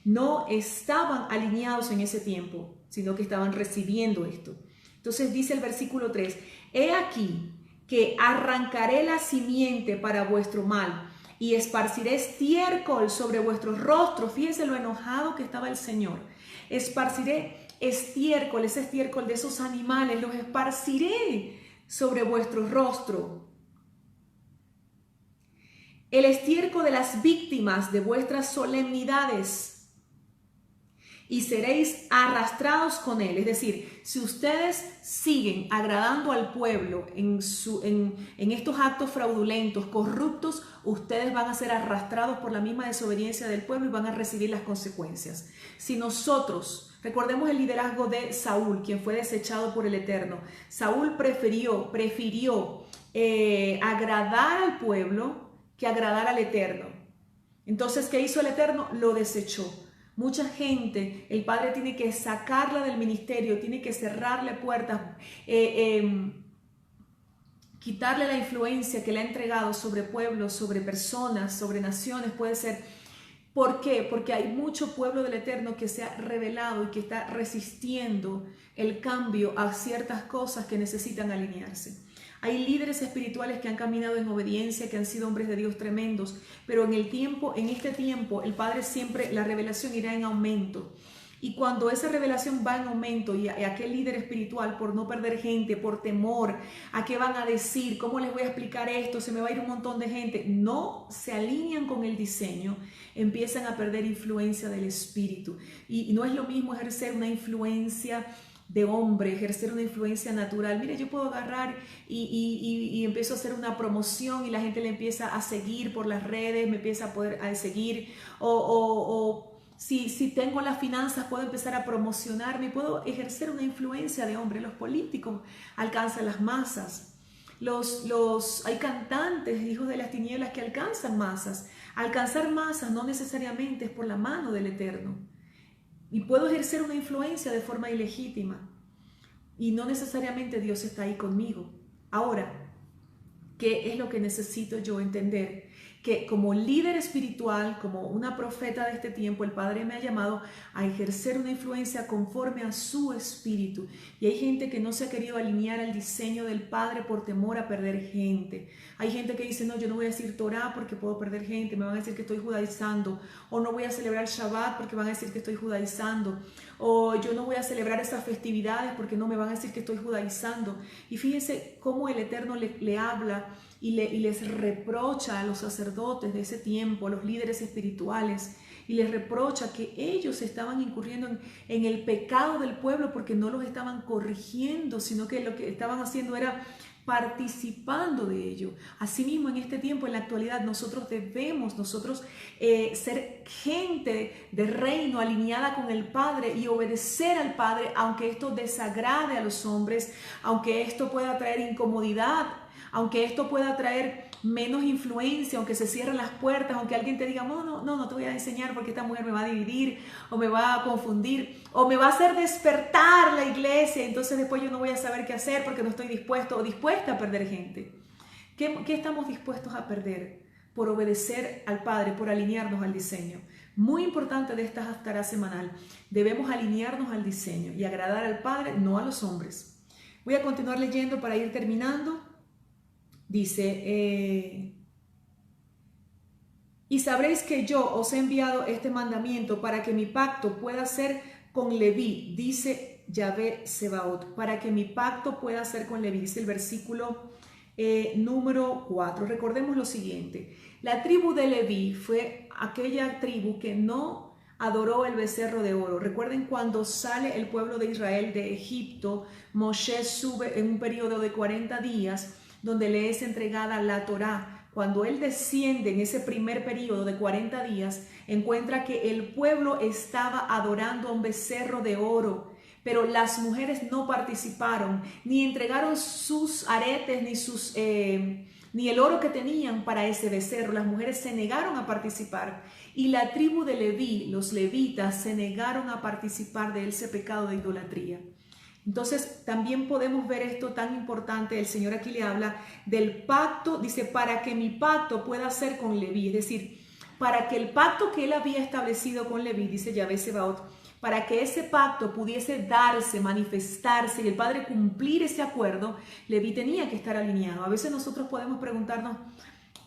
no estaban alineados en ese tiempo, sino que estaban recibiendo esto. Entonces dice el versículo 3, he aquí que arrancaré la simiente para vuestro mal y esparciré estiércol sobre vuestros rostros. Fíjense lo enojado que estaba el Señor. Esparciré estiércol, ese estiércol de esos animales, los esparciré sobre vuestro rostro. El estiércol de las víctimas de vuestras solemnidades, y seréis arrastrados con él. Es decir, si ustedes siguen agradando al pueblo en estos actos fraudulentos, corruptos, ustedes van a ser arrastrados por la misma desobediencia del pueblo y van a recibir las consecuencias. Si nosotros, recordemos el liderazgo de Saúl, quien fue desechado por el Eterno. Saúl prefirió agradar al pueblo que agradar al Eterno. Entonces, ¿qué hizo el Eterno? Lo desechó. Mucha gente, el Padre tiene que sacarla del ministerio, tiene que cerrarle puertas, quitarle la influencia que le ha entregado sobre pueblos, sobre personas, sobre naciones, puede ser. ¿Por qué? Porque hay mucho pueblo del Eterno que se ha rebelado y que está resistiendo el cambio a ciertas cosas que necesitan alinearse. Hay líderes espirituales que han caminado en obediencia, que han sido hombres de Dios tremendos, pero en este tiempo, el Padre siempre, la revelación irá en aumento. Y cuando esa revelación va en aumento y aquel líder espiritual, por no perder gente, por temor a qué van a decir, cómo les voy a explicar esto, se me va a ir un montón de gente, no se alinean con el diseño, empiezan a perder influencia del Espíritu. Y no es lo mismo ejercer una influencia de hombre, ejercer una influencia natural. Mire, yo puedo agarrar y empiezo a hacer una promoción y la gente le empieza a seguir por las redes, me empieza a seguir o Si tengo las finanzas, puedo empezar a promocionarme, puedo ejercer una influencia de hombre. Los políticos alcanzan las masas. Hay cantantes, hijos de las tinieblas, que alcanzan masas. Alcanzar masas no necesariamente es por la mano del Eterno. Y puedo ejercer una influencia de forma ilegítima. Y no necesariamente Dios está ahí conmigo. Ahora, ¿qué es lo que necesito yo entender? Que como líder espiritual, como una profeta de este tiempo, el Padre me ha llamado a ejercer una influencia conforme a su espíritu. Y hay gente que no se ha querido alinear al diseño del Padre por temor a perder gente. Hay gente que dice, no, yo no voy a decir Torah porque puedo perder gente, me van a decir que estoy judaizando. O no voy a celebrar Shabbat porque van a decir que estoy judaizando. O yo no voy a celebrar esas festividades porque no me van a decir que estoy judaizando. Y fíjense cómo el Eterno le habla y les reprocha a los sacerdotes de ese tiempo, a los líderes espirituales, y les reprocha que ellos estaban incurriendo en el pecado del pueblo porque no los estaban corrigiendo, sino que lo que estaban haciendo era participando de ello. Asimismo, en este tiempo, en la actualidad, nosotros debemos ser gente de reino alineada con el Padre y obedecer al Padre, aunque esto desagrade a los hombres, aunque esto pueda traer incomodidad, aunque esto pueda traer menos influencia, aunque se cierren las puertas, aunque alguien te diga, no te voy a enseñar porque esta mujer me va a dividir, o me va a confundir, o me va a hacer despertar la iglesia, entonces después yo no voy a saber qué hacer porque no estoy dispuesto o dispuesta a perder gente. ¿Qué estamos dispuestos a perder por obedecer al Padre, por alinearnos al diseño? Muy importante de esta haftará semanal, debemos alinearnos al diseño y agradar al Padre, no a los hombres. Voy a continuar leyendo para ir terminando. Dice, y sabréis que yo os he enviado este mandamiento para que mi pacto pueda ser con Leví, dice Yahvé Sebaot, para que mi pacto pueda ser con Leví, dice el versículo número 4. Recordemos lo siguiente, la tribu de Leví fue aquella tribu que no adoró el becerro de oro. Recuerden cuando sale el pueblo de Israel de Egipto, Moshe sube en un periodo de 40 días, donde le es entregada la Torá. Cuando él desciende en ese primer periodo de 40 días, encuentra que el pueblo estaba adorando a un becerro de oro, pero las mujeres no participaron, ni entregaron sus aretes, ni el oro que tenían para ese becerro. Las mujeres se negaron a participar, y la tribu de Leví, los levitas, se negaron a participar de ese pecado de idolatría. Entonces también podemos ver esto tan importante. El Señor aquí le habla del pacto, dice, para que mi pacto pueda ser con Leví, es decir, para que el pacto que él había establecido con Leví, dice Yahvé Sebaot, para que ese pacto pudiese darse, manifestarse y el Padre cumplir ese acuerdo, Leví tenía que estar alineado. A veces nosotros podemos preguntarnos,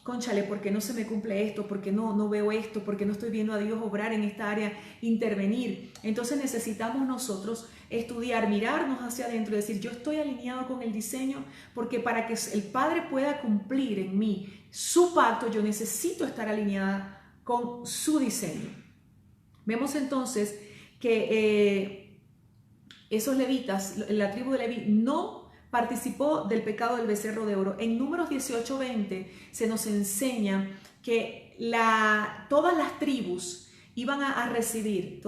cónchale, ¿por qué no se me cumple esto? ¿Por qué no veo esto? ¿Por qué no estoy viendo a Dios obrar en esta área, intervenir? Entonces necesitamos nosotros estudiar, mirarnos hacia adentro y decir, yo estoy alineado con el diseño, porque para que el Padre pueda cumplir en mí su pacto, yo necesito estar alineada con su diseño. Vemos entonces que esos levitas, la tribu de Leví, no participó del pecado del becerro de oro. En Números 18:20 se nos enseña que todas las tribus iban a recibir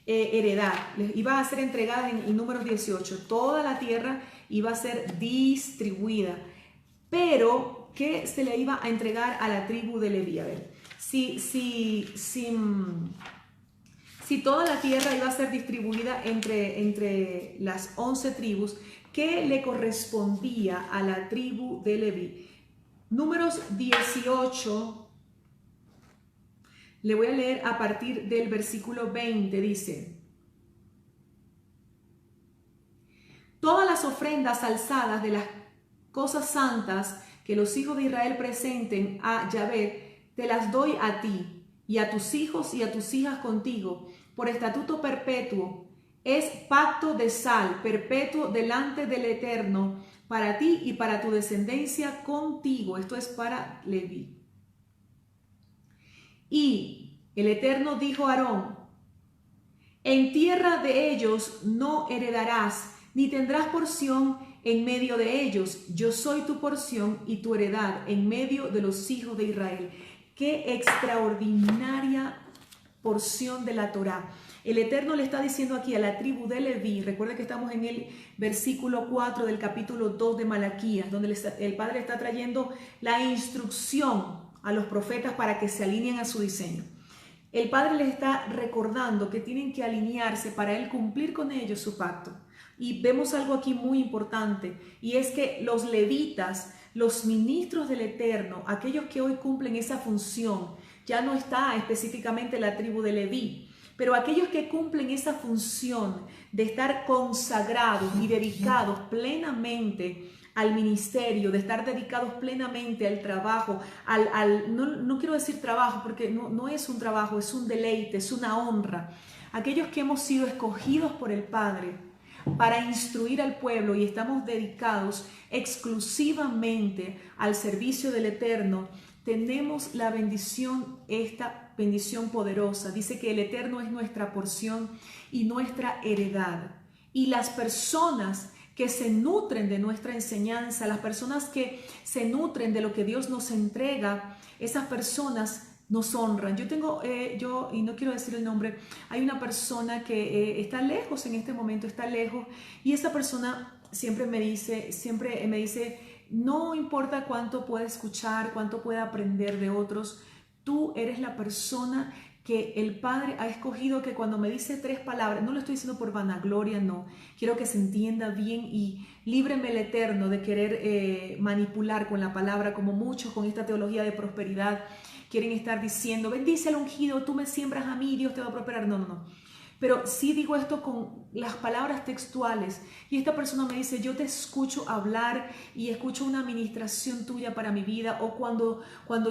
heredad, les iba a ser entregada en Números 18, toda la tierra iba a ser distribuida, pero ¿qué se le iba a entregar a la tribu de Leví? A ver, si toda la tierra iba a ser distribuida entre las 11 tribus, ¿qué le correspondía a la tribu de Leví? Números 18, le voy a leer a partir del versículo 20, dice, todas las ofrendas alzadas de las cosas santas que los hijos de Israel presenten a Yahvé, te las doy a ti y a tus hijos y a tus hijas contigo, por estatuto perpetuo. Es pacto de sal, perpetuo delante del Eterno, para ti y para tu descendencia contigo. Esto es para Leví. Y el Eterno dijo a Aarón, en tierra de ellos no heredarás, ni tendrás porción en medio de ellos. Yo soy tu porción y tu heredad en medio de los hijos de Israel. Qué extraordinaria porción de la Torá. El Eterno le está diciendo aquí a la tribu de Leví, recuerda que estamos en el versículo 4 del capítulo 2 de Malaquías, donde el Padre está trayendo la instrucción a los profetas para que se alineen a su diseño. El Padre les está recordando que tienen que alinearse para Él cumplir con ellos su pacto. Y vemos algo aquí muy importante, y es que los levitas, los ministros del Eterno, aquellos que hoy cumplen esa función, ya no está específicamente la tribu de Leví, pero aquellos que cumplen esa función de estar consagrados y dedicados plenamente al ministerio, de estar dedicados plenamente al trabajo, no quiero decir trabajo porque no es un trabajo, es un deleite, es una honra. Aquellos que hemos sido escogidos por el Padre para instruir al pueblo y estamos dedicados exclusivamente al servicio del Eterno, tenemos la bendición, esta bendición poderosa. Dice que el Eterno es nuestra porción y nuestra heredad. Y las personas que se nutren de nuestra enseñanza, las personas que se nutren de lo que Dios nos entrega, esas personas nos honran. Y no quiero decir el nombre, hay una persona que está lejos en este momento, está lejos, y esa persona siempre me dice, no importa cuánto pueda escuchar, cuánto pueda aprender de otros, tú eres la persona que el Padre ha escogido, que cuando me dice 3 palabras, no lo estoy diciendo por vanagloria, no, quiero que se entienda bien y líbreme el Eterno de querer manipular con la palabra, como muchos con esta teología de prosperidad quieren estar diciendo, bendice al ungido, tú me siembras a mí, Dios te va a prosperar. No. Pero sí digo esto con las palabras textuales, y esta persona me dice, yo te escucho hablar y escucho una administración tuya para mi vida, o cuando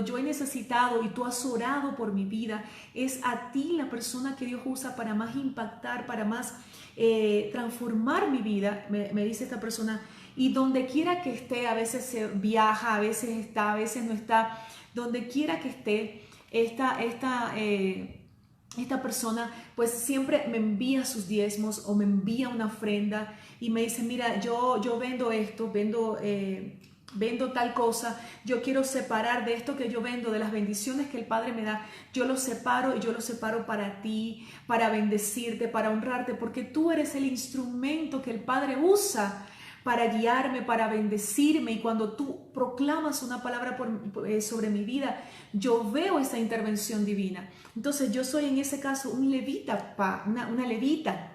yo he necesitado y tú has orado por mi vida, es a ti la persona que Dios usa para más impactar, para más transformar mi vida, me dice esta persona. Y donde quiera que esté, a veces se viaja, a veces está, a veces no está, donde quiera que esté, esta persona pues siempre me envía sus diezmos o me envía una ofrenda y me dice, mira, yo vendo esto, vendo tal cosa, yo quiero separar de esto que yo vendo, de las bendiciones que el Padre me da, yo lo separo y yo lo separo para ti, para bendecirte, para honrarte, porque tú eres el instrumento que el Padre usa para guiarme, para bendecirme, y cuando tú proclamas una palabra sobre mi vida, yo veo esa intervención divina. Entonces yo soy en ese caso un levita, una levita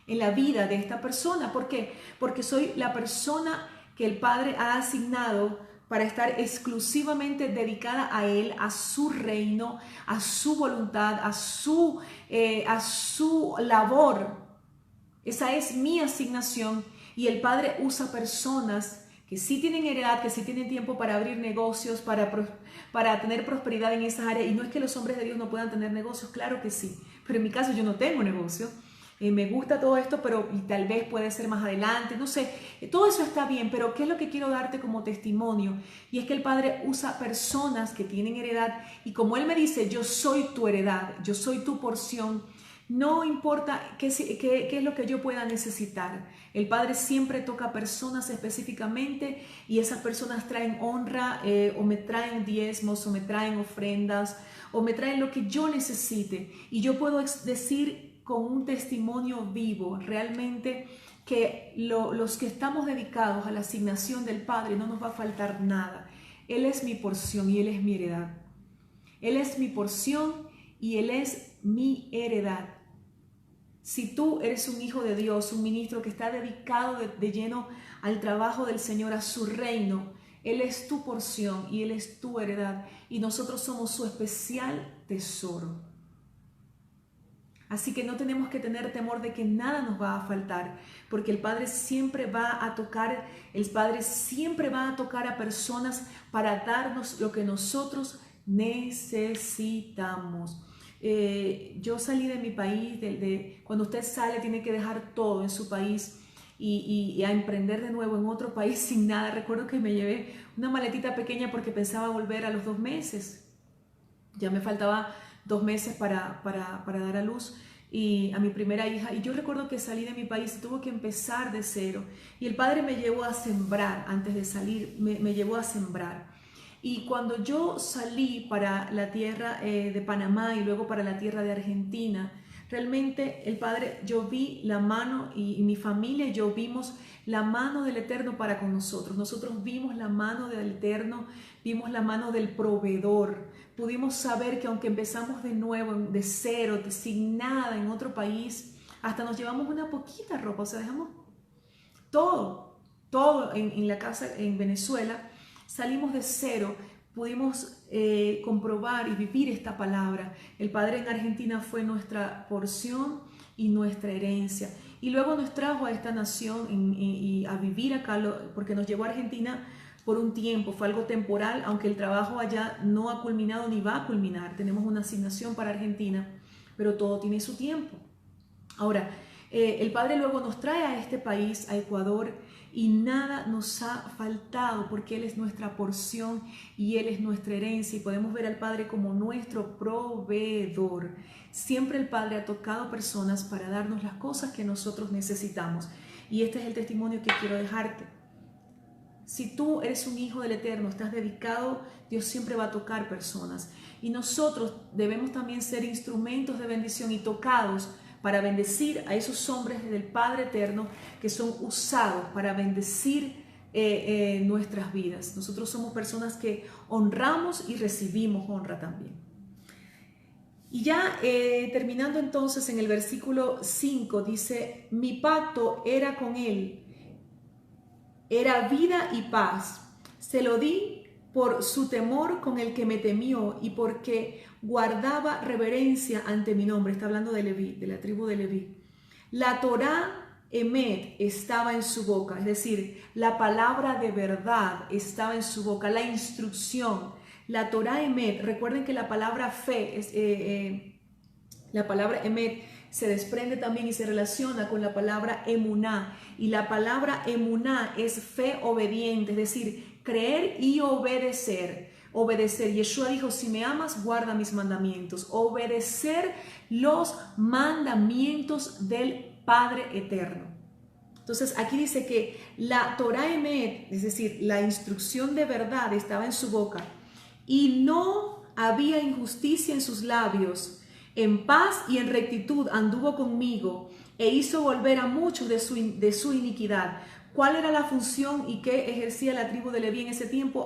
en la vida de esta persona. ¿Por qué? Porque soy la persona que el Padre ha asignado para estar exclusivamente dedicada a Él, a su reino, a su voluntad, a su labor. Esa es mi asignación. Y el Padre usa personas que sí tienen heredad, que sí tienen tiempo para abrir negocios, para tener prosperidad en esas áreas. Y no es que los hombres de Dios no puedan tener negocios, claro que sí. Pero en mi caso yo no tengo negocio. Me gusta todo esto, pero y tal vez puede ser más adelante. No sé, todo eso está bien, pero ¿qué es lo que quiero darte como testimonio? Y es que el Padre usa personas que tienen heredad. Y como Él me dice, yo soy tu heredad, yo soy tu porción. No importa qué es lo que yo pueda necesitar. El Padre siempre toca personas específicamente y esas personas traen honra o me traen diezmos o me traen ofrendas o me traen lo que yo necesite. Y yo puedo decir con un testimonio vivo realmente que los que estamos dedicados a la asignación del Padre no nos va a faltar nada. Él es mi porción y Él es mi heredad. Él es mi porción y Él es mi heredad. Si tú eres un hijo de Dios, un ministro que está dedicado de lleno al trabajo del Señor, a su reino, Él es tu porción y Él es tu heredad. Y nosotros somos su especial tesoro. Así que no tenemos que tener temor de que nada nos va a faltar, porque el Padre siempre va a tocar a personas para darnos lo que nosotros necesitamos. Yo salí de mi país, cuando usted sale tiene que dejar todo en su país y a emprender de nuevo en otro país sin nada. Recuerdo que me llevé una maletita pequeña porque pensaba volver a los 2 meses. Ya me faltaba 2 meses para dar a luz y a mi primera hija, y yo recuerdo que salí de mi país y tuve que empezar de cero, y el Padre me llevó a sembrar antes de salir, me llevó a sembrar. Y cuando yo salí para la tierra de Panamá y luego para la tierra de Argentina, realmente el Padre, yo vi la mano y mi familia y yo vimos la mano del Eterno para con nosotros. Nosotros vimos la mano del Eterno, vimos la mano del proveedor. Pudimos saber que aunque empezamos de nuevo, de cero, sin nada en otro país, hasta nos llevamos una poquita ropa, o sea, dejamos todo en la casa en Venezuela, salimos de cero, pudimos comprobar y vivir esta palabra. El Padre en Argentina fue nuestra porción y nuestra herencia. Y luego nos trajo a esta nación y a vivir acá, porque nos llevó a Argentina por un tiempo, fue algo temporal, aunque el trabajo allá no ha culminado ni va a culminar. Tenemos una asignación para Argentina, pero todo tiene su tiempo. Ahora, el Padre luego nos trae a este país, a Ecuador, y nada nos ha faltado porque Él es nuestra porción y Él es nuestra herencia y podemos ver al Padre como nuestro proveedor. Siempre el Padre ha tocado personas para darnos las cosas que nosotros necesitamos y este es el testimonio que quiero dejarte. Si tú eres un hijo del Eterno, estás dedicado, Dios siempre va a tocar personas y nosotros debemos también ser instrumentos de bendición y tocados para bendecir a esos hombres del Padre Eterno que son usados para bendecir nuestras vidas. Nosotros somos personas que honramos y recibimos honra también. Y ya terminando entonces en el versículo 5 dice, mi pacto era con él, era vida y paz. Se lo di por su temor con el que me temió y porque guardaba reverencia ante mi nombre. Está hablando de Leví, de la tribu de Leví. La Torá Emet estaba en su boca, es decir, la palabra de verdad estaba en su boca, la instrucción. La Torá Emet, recuerden que la palabra fe, la palabra Emet se desprende también y se relaciona con la palabra emuná. Y la palabra emuná es fe obediente, es decir, creer y obedecer. Obedecer. Yeshua dijo, si me amas, guarda mis mandamientos. Obedecer los mandamientos del Padre Eterno. Entonces aquí dice que la Torá Emet, es decir, la instrucción de verdad estaba en su boca y no había injusticia en sus labios. En paz y en rectitud anduvo conmigo e hizo volver a muchos de su iniquidad. ¿Cuál era la función y qué ejercía la tribu de Leví en ese tiempo?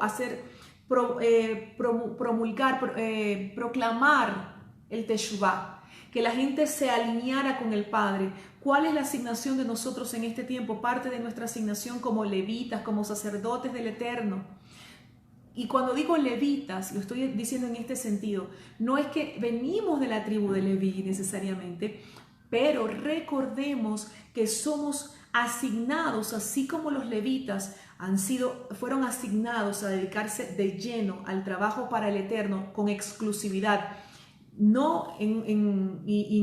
Proclamar el Teshuvá, que la gente se alineara con el Padre. ¿Cuál es la asignación de nosotros en este tiempo? Parte de nuestra asignación como levitas, como sacerdotes del Eterno. Y cuando digo levitas, lo estoy diciendo en este sentido, no es que venimos de la tribu de Leví necesariamente, pero recordemos que somos asignados, así como los levitas fueron asignados a dedicarse de lleno al trabajo para el Eterno con exclusividad, y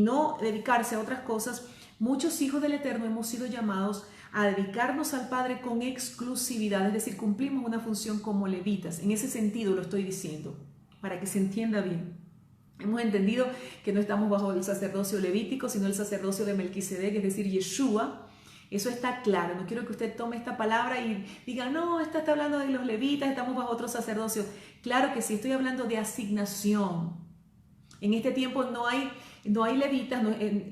no dedicarse a otras cosas. Muchos hijos del Eterno hemos sido llamados a dedicarnos al Padre con exclusividad, es decir, cumplimos una función como levitas. En ese sentido lo estoy diciendo, para que se entienda bien. Hemos entendido que no estamos bajo el sacerdocio levítico, sino el sacerdocio de Melquisedec, es decir, Yeshua. Eso está claro. No quiero que usted tome esta palabra y diga, no, esta está hablando de los levitas, estamos bajo otro sacerdocio. Claro que sí, estoy hablando de asignación. En este tiempo no hay levitas,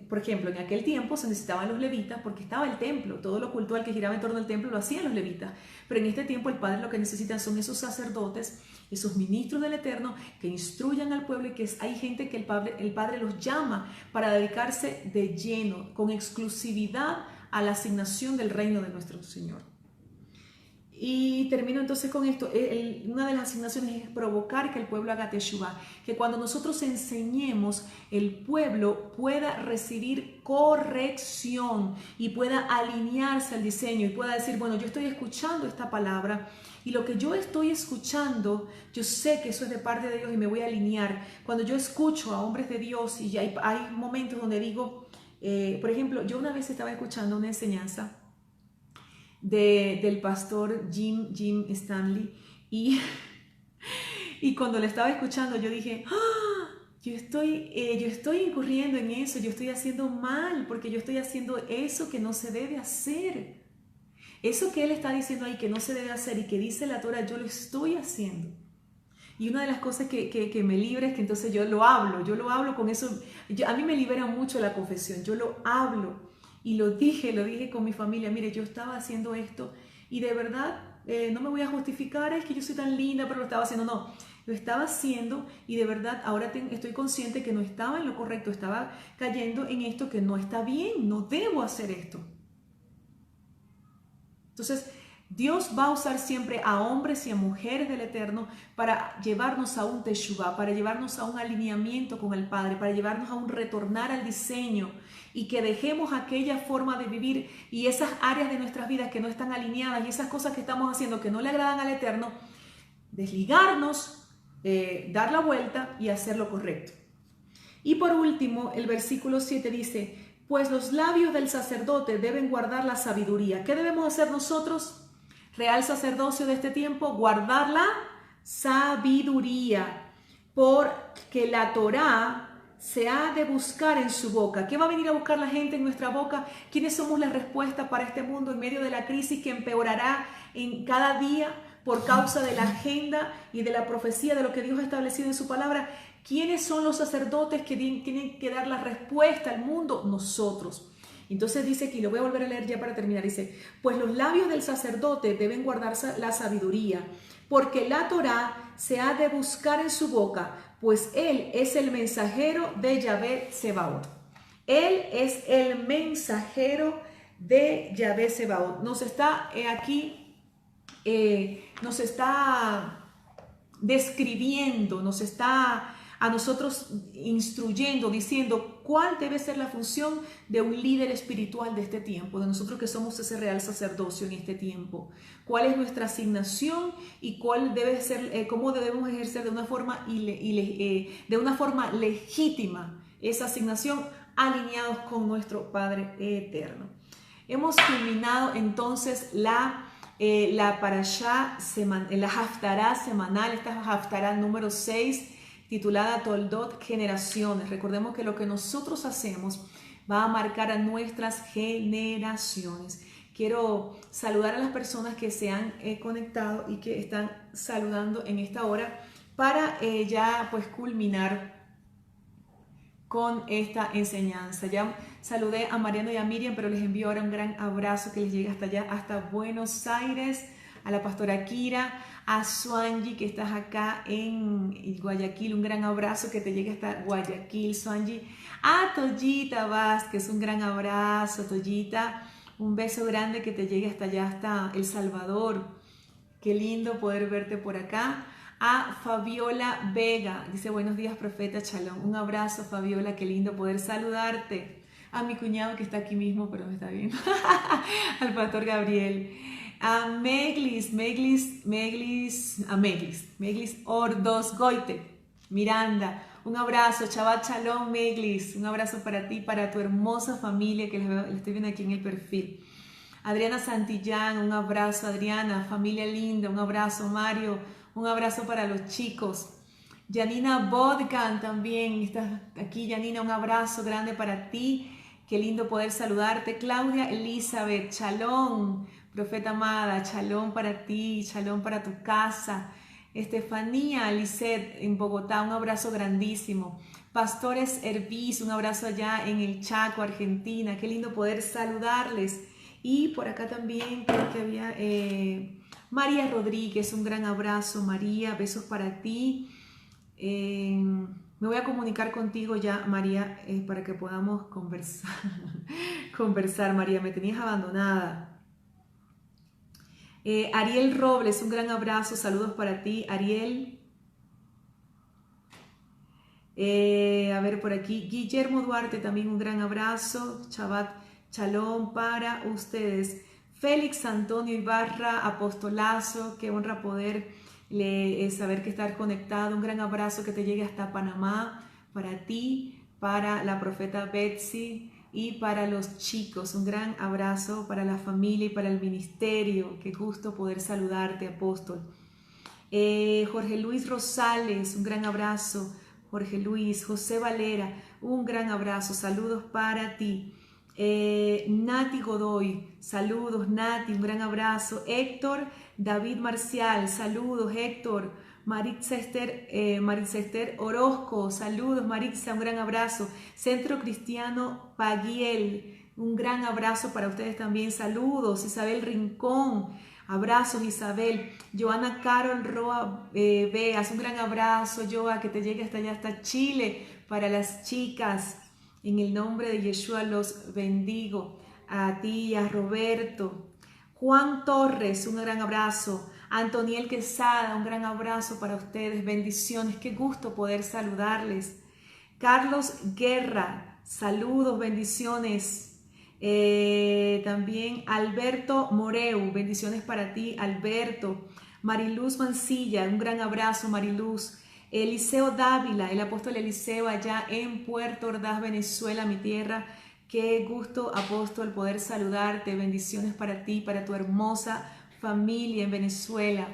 por ejemplo, en aquel tiempo se necesitaban los levitas porque estaba el templo, todo lo cultural que giraba en torno al templo lo hacían los levitas, pero en este tiempo el Padre lo que necesita son esos sacerdotes, esos ministros del Eterno que instruyan al pueblo y que hay gente que el Padre los llama para dedicarse de lleno, con exclusividad a la asignación del reino de nuestro Señor. Y termino entonces con esto. Una de las asignaciones es provocar que el pueblo haga teshuvá, que cuando nosotros enseñemos, el pueblo pueda recibir corrección y pueda alinearse al diseño y pueda decir, bueno, yo estoy escuchando esta palabra y lo que yo estoy escuchando, yo sé que eso es de parte de Dios y me voy a alinear. Cuando yo escucho a hombres de Dios y hay momentos donde digo, por ejemplo, yo una vez estaba escuchando una enseñanza del pastor Jim Stanley y cuando le estaba escuchando yo dije, yo estoy incurriendo en eso, yo estoy haciendo mal porque yo estoy haciendo eso que no se debe hacer. Eso que él está diciendo ahí que no se debe hacer y que dice la Torah, yo lo estoy haciendo. Y una de las cosas que me libra es que entonces yo lo hablo con eso. A mí me libera mucho la confesión, yo lo hablo y lo dije con mi familia, mire, yo estaba haciendo esto y de verdad no me voy a justificar, es que yo soy tan linda, pero lo estaba haciendo, no. Lo estaba haciendo y de verdad ahora estoy consciente que no estaba en lo correcto, estaba cayendo en esto que no está bien, no debo hacer esto. Entonces, Dios va a usar siempre a hombres y a mujeres del Eterno para llevarnos a un teshuvá, para llevarnos a un alineamiento con el Padre, para llevarnos a un retornar al diseño y que dejemos aquella forma de vivir y esas áreas de nuestras vidas que no están alineadas y esas cosas que estamos haciendo que no le agradan al Eterno, desligarnos, dar la vuelta y hacer lo correcto. Y por último, el versículo 7 dice, pues los labios del sacerdote deben guardar la sabiduría. ¿Qué debemos hacer nosotros? Real sacerdocio de este tiempo, guardar la sabiduría, porque la Torá se ha de buscar en su boca. ¿Qué va a venir a buscar la gente en nuestra boca? ¿Quiénes somos la respuesta para este mundo en medio de la crisis que empeorará en cada día por causa de la agenda y de la profecía de lo que Dios ha establecido en su palabra? ¿Quiénes son los sacerdotes que tienen que dar la respuesta al mundo? Nosotros. Entonces dice aquí, lo voy a volver a leer ya para terminar, dice, pues los labios del sacerdote deben guardar la sabiduría, porque la Torá se ha de buscar en su boca, pues él es el mensajero de Yahvé Sebaot. Él es el mensajero de Yahvé Sebaot. Nos está aquí, nos está describiendo, nos está a nosotros instruyendo, diciendo cuál debe ser la función de un líder espiritual de este tiempo, de nosotros que somos ese real sacerdocio en este tiempo. Cuál es nuestra asignación y cuál debe ser, cómo debemos ejercer de una forma legítima esa asignación, alineados con nuestro Padre eterno. Hemos culminado entonces la parashá, la haftará semanal, esta haftará número 6, titulada Toldot Generaciones. Recordemos que lo que nosotros hacemos va a marcar a nuestras generaciones. Quiero saludar a las personas que se han conectado y que están saludando en esta hora para ya pues culminar con esta enseñanza. Ya saludé a Mariano y a Miriam, pero les envío ahora un gran abrazo que les llegue hasta allá, hasta Buenos Aires, a la pastora Kira, a Swanji, que estás acá en Guayaquil, un gran abrazo que te llegue hasta Guayaquil, Swanji, a Toyita Vázquez, un gran abrazo, Toyita, un beso grande que te llegue hasta allá, hasta El Salvador, qué lindo poder verte por acá. A Fabiola Vega, dice buenos días profeta, shalom, un abrazo Fabiola, qué lindo poder saludarte. A mi cuñado que está aquí mismo, pero me está bien, al pastor Gabriel. A Meglis Ordosgoite, Miranda, un abrazo, Shabbat Shalom Meglis, un abrazo para ti, para tu hermosa familia que les estoy viendo aquí en el perfil. Adriana Santillán, un abrazo Adriana, familia linda, un abrazo Mario, un abrazo para los chicos. Janina Bodkan también, estás aquí Janina, un abrazo grande para ti, qué lindo poder saludarte. Claudia Elizabeth, Shalom, profeta amada, Shalom para ti, Shalom para tu casa. Estefanía Lisset en Bogotá, un abrazo grandísimo. Pastores Hervis, un abrazo allá en el Chaco, Argentina, qué lindo poder saludarles. Y por acá también creo que había María Rodríguez, un gran abrazo María, besos para ti. Me voy a comunicar contigo ya María para que podamos conversar María, me tenías abandonada. Ariel Robles, un gran abrazo, saludos para ti Ariel. A ver por aquí, Guillermo Duarte también un gran abrazo, Shabbat Shalom para ustedes. Félix Antonio Ibarra, apostolazo, qué honra poder saber que estar conectado, un gran abrazo que te llegue hasta Panamá, para ti, para la profeta Betsy y para los chicos, un gran abrazo para la familia y para el ministerio, qué gusto poder saludarte apóstol. Jorge Luis Rosales, un gran abrazo, Jorge Luis. José Valera, un gran abrazo, saludos para ti. Nati Godoy, saludos Nati, un gran abrazo. Héctor David Marcial, saludos Héctor, Maritza Esther Orozco, saludos Maritza, un gran abrazo. Centro Cristiano Paguiel, un gran abrazo para ustedes también, saludos. Isabel Rincón, abrazos Isabel. Joana Carol Roa Veas, un gran abrazo Joa, que te llegue hasta allá, hasta Chile, para las chicas. En el nombre de Yeshua los bendigo. A ti, a Roberto. Juan Torres, un gran abrazo. Antoniel Quesada, un gran abrazo para ustedes. Bendiciones, qué gusto poder saludarles. Carlos Guerra, saludos, bendiciones. También Alberto Moreu, bendiciones para ti, Alberto. Mariluz Mancilla, un gran abrazo, Mariluz. Eliseo Dávila, el apóstol Eliseo allá en Puerto Ordaz, Venezuela, mi tierra. Qué gusto, apóstol, poder saludarte. Bendiciones para ti, para tu hermosa familia en Venezuela.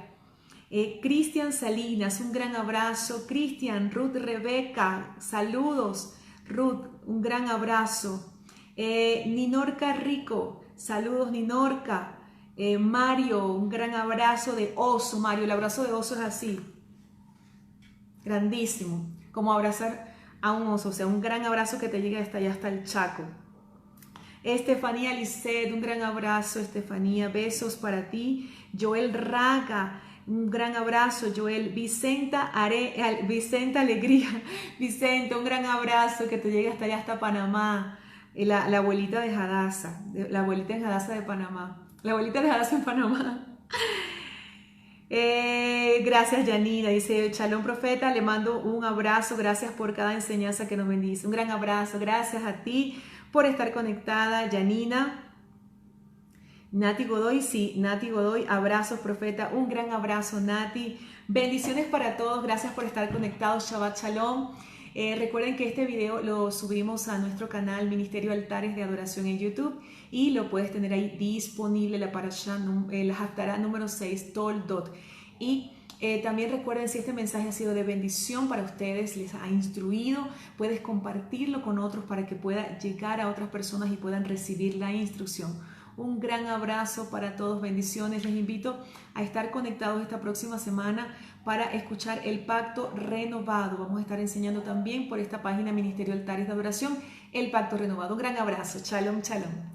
Cristian Salinas, un gran abrazo. Cristian, Ruth Rebeca, saludos. Ruth, un gran abrazo. Ninorca Rico, saludos Ninorca. Mario, un gran abrazo de oso. Mario, el abrazo de oso es así. Grandísimo, como abrazar a un oso, o sea, un gran abrazo que te llegue hasta allá, hasta el Chaco. Estefanía Lisset, un gran abrazo, Estefanía, besos para ti. Joel Raga, un gran abrazo, Joel. Vicenta Alegría, Vicenta, un gran abrazo que te llegue hasta allá, hasta Panamá. La abuelita de Hadassah, la abuelita de Hadassah de Panamá, la abuelita de Hadassah en Panamá. Gracias Yanina, dice Shalom Profeta, le mando un abrazo, gracias por cada enseñanza que nos bendice, un gran abrazo, gracias a ti por estar conectada, Yanina. Nati Godoy, sí, Nati Godoy, abrazos Profeta, un gran abrazo Nati, bendiciones para todos, gracias por estar conectados, Shabbat Shalom. Recuerden que este video lo subimos a nuestro canal Ministerio Altares de Adoración en YouTube y lo puedes tener ahí disponible, la parashá, la Haftará número 6, Toldot. Y también recuerden, si este mensaje ha sido de bendición para ustedes, les ha instruido, puedes compartirlo con otros para que pueda llegar a otras personas y puedan recibir la instrucción. Un gran abrazo para todos, bendiciones. Les invito a estar conectados esta próxima semana para escuchar el Pacto Renovado. Vamos a estar enseñando también por esta página Ministerio Altares de Adoración el Pacto Renovado. Un gran abrazo. Shalom, shalom.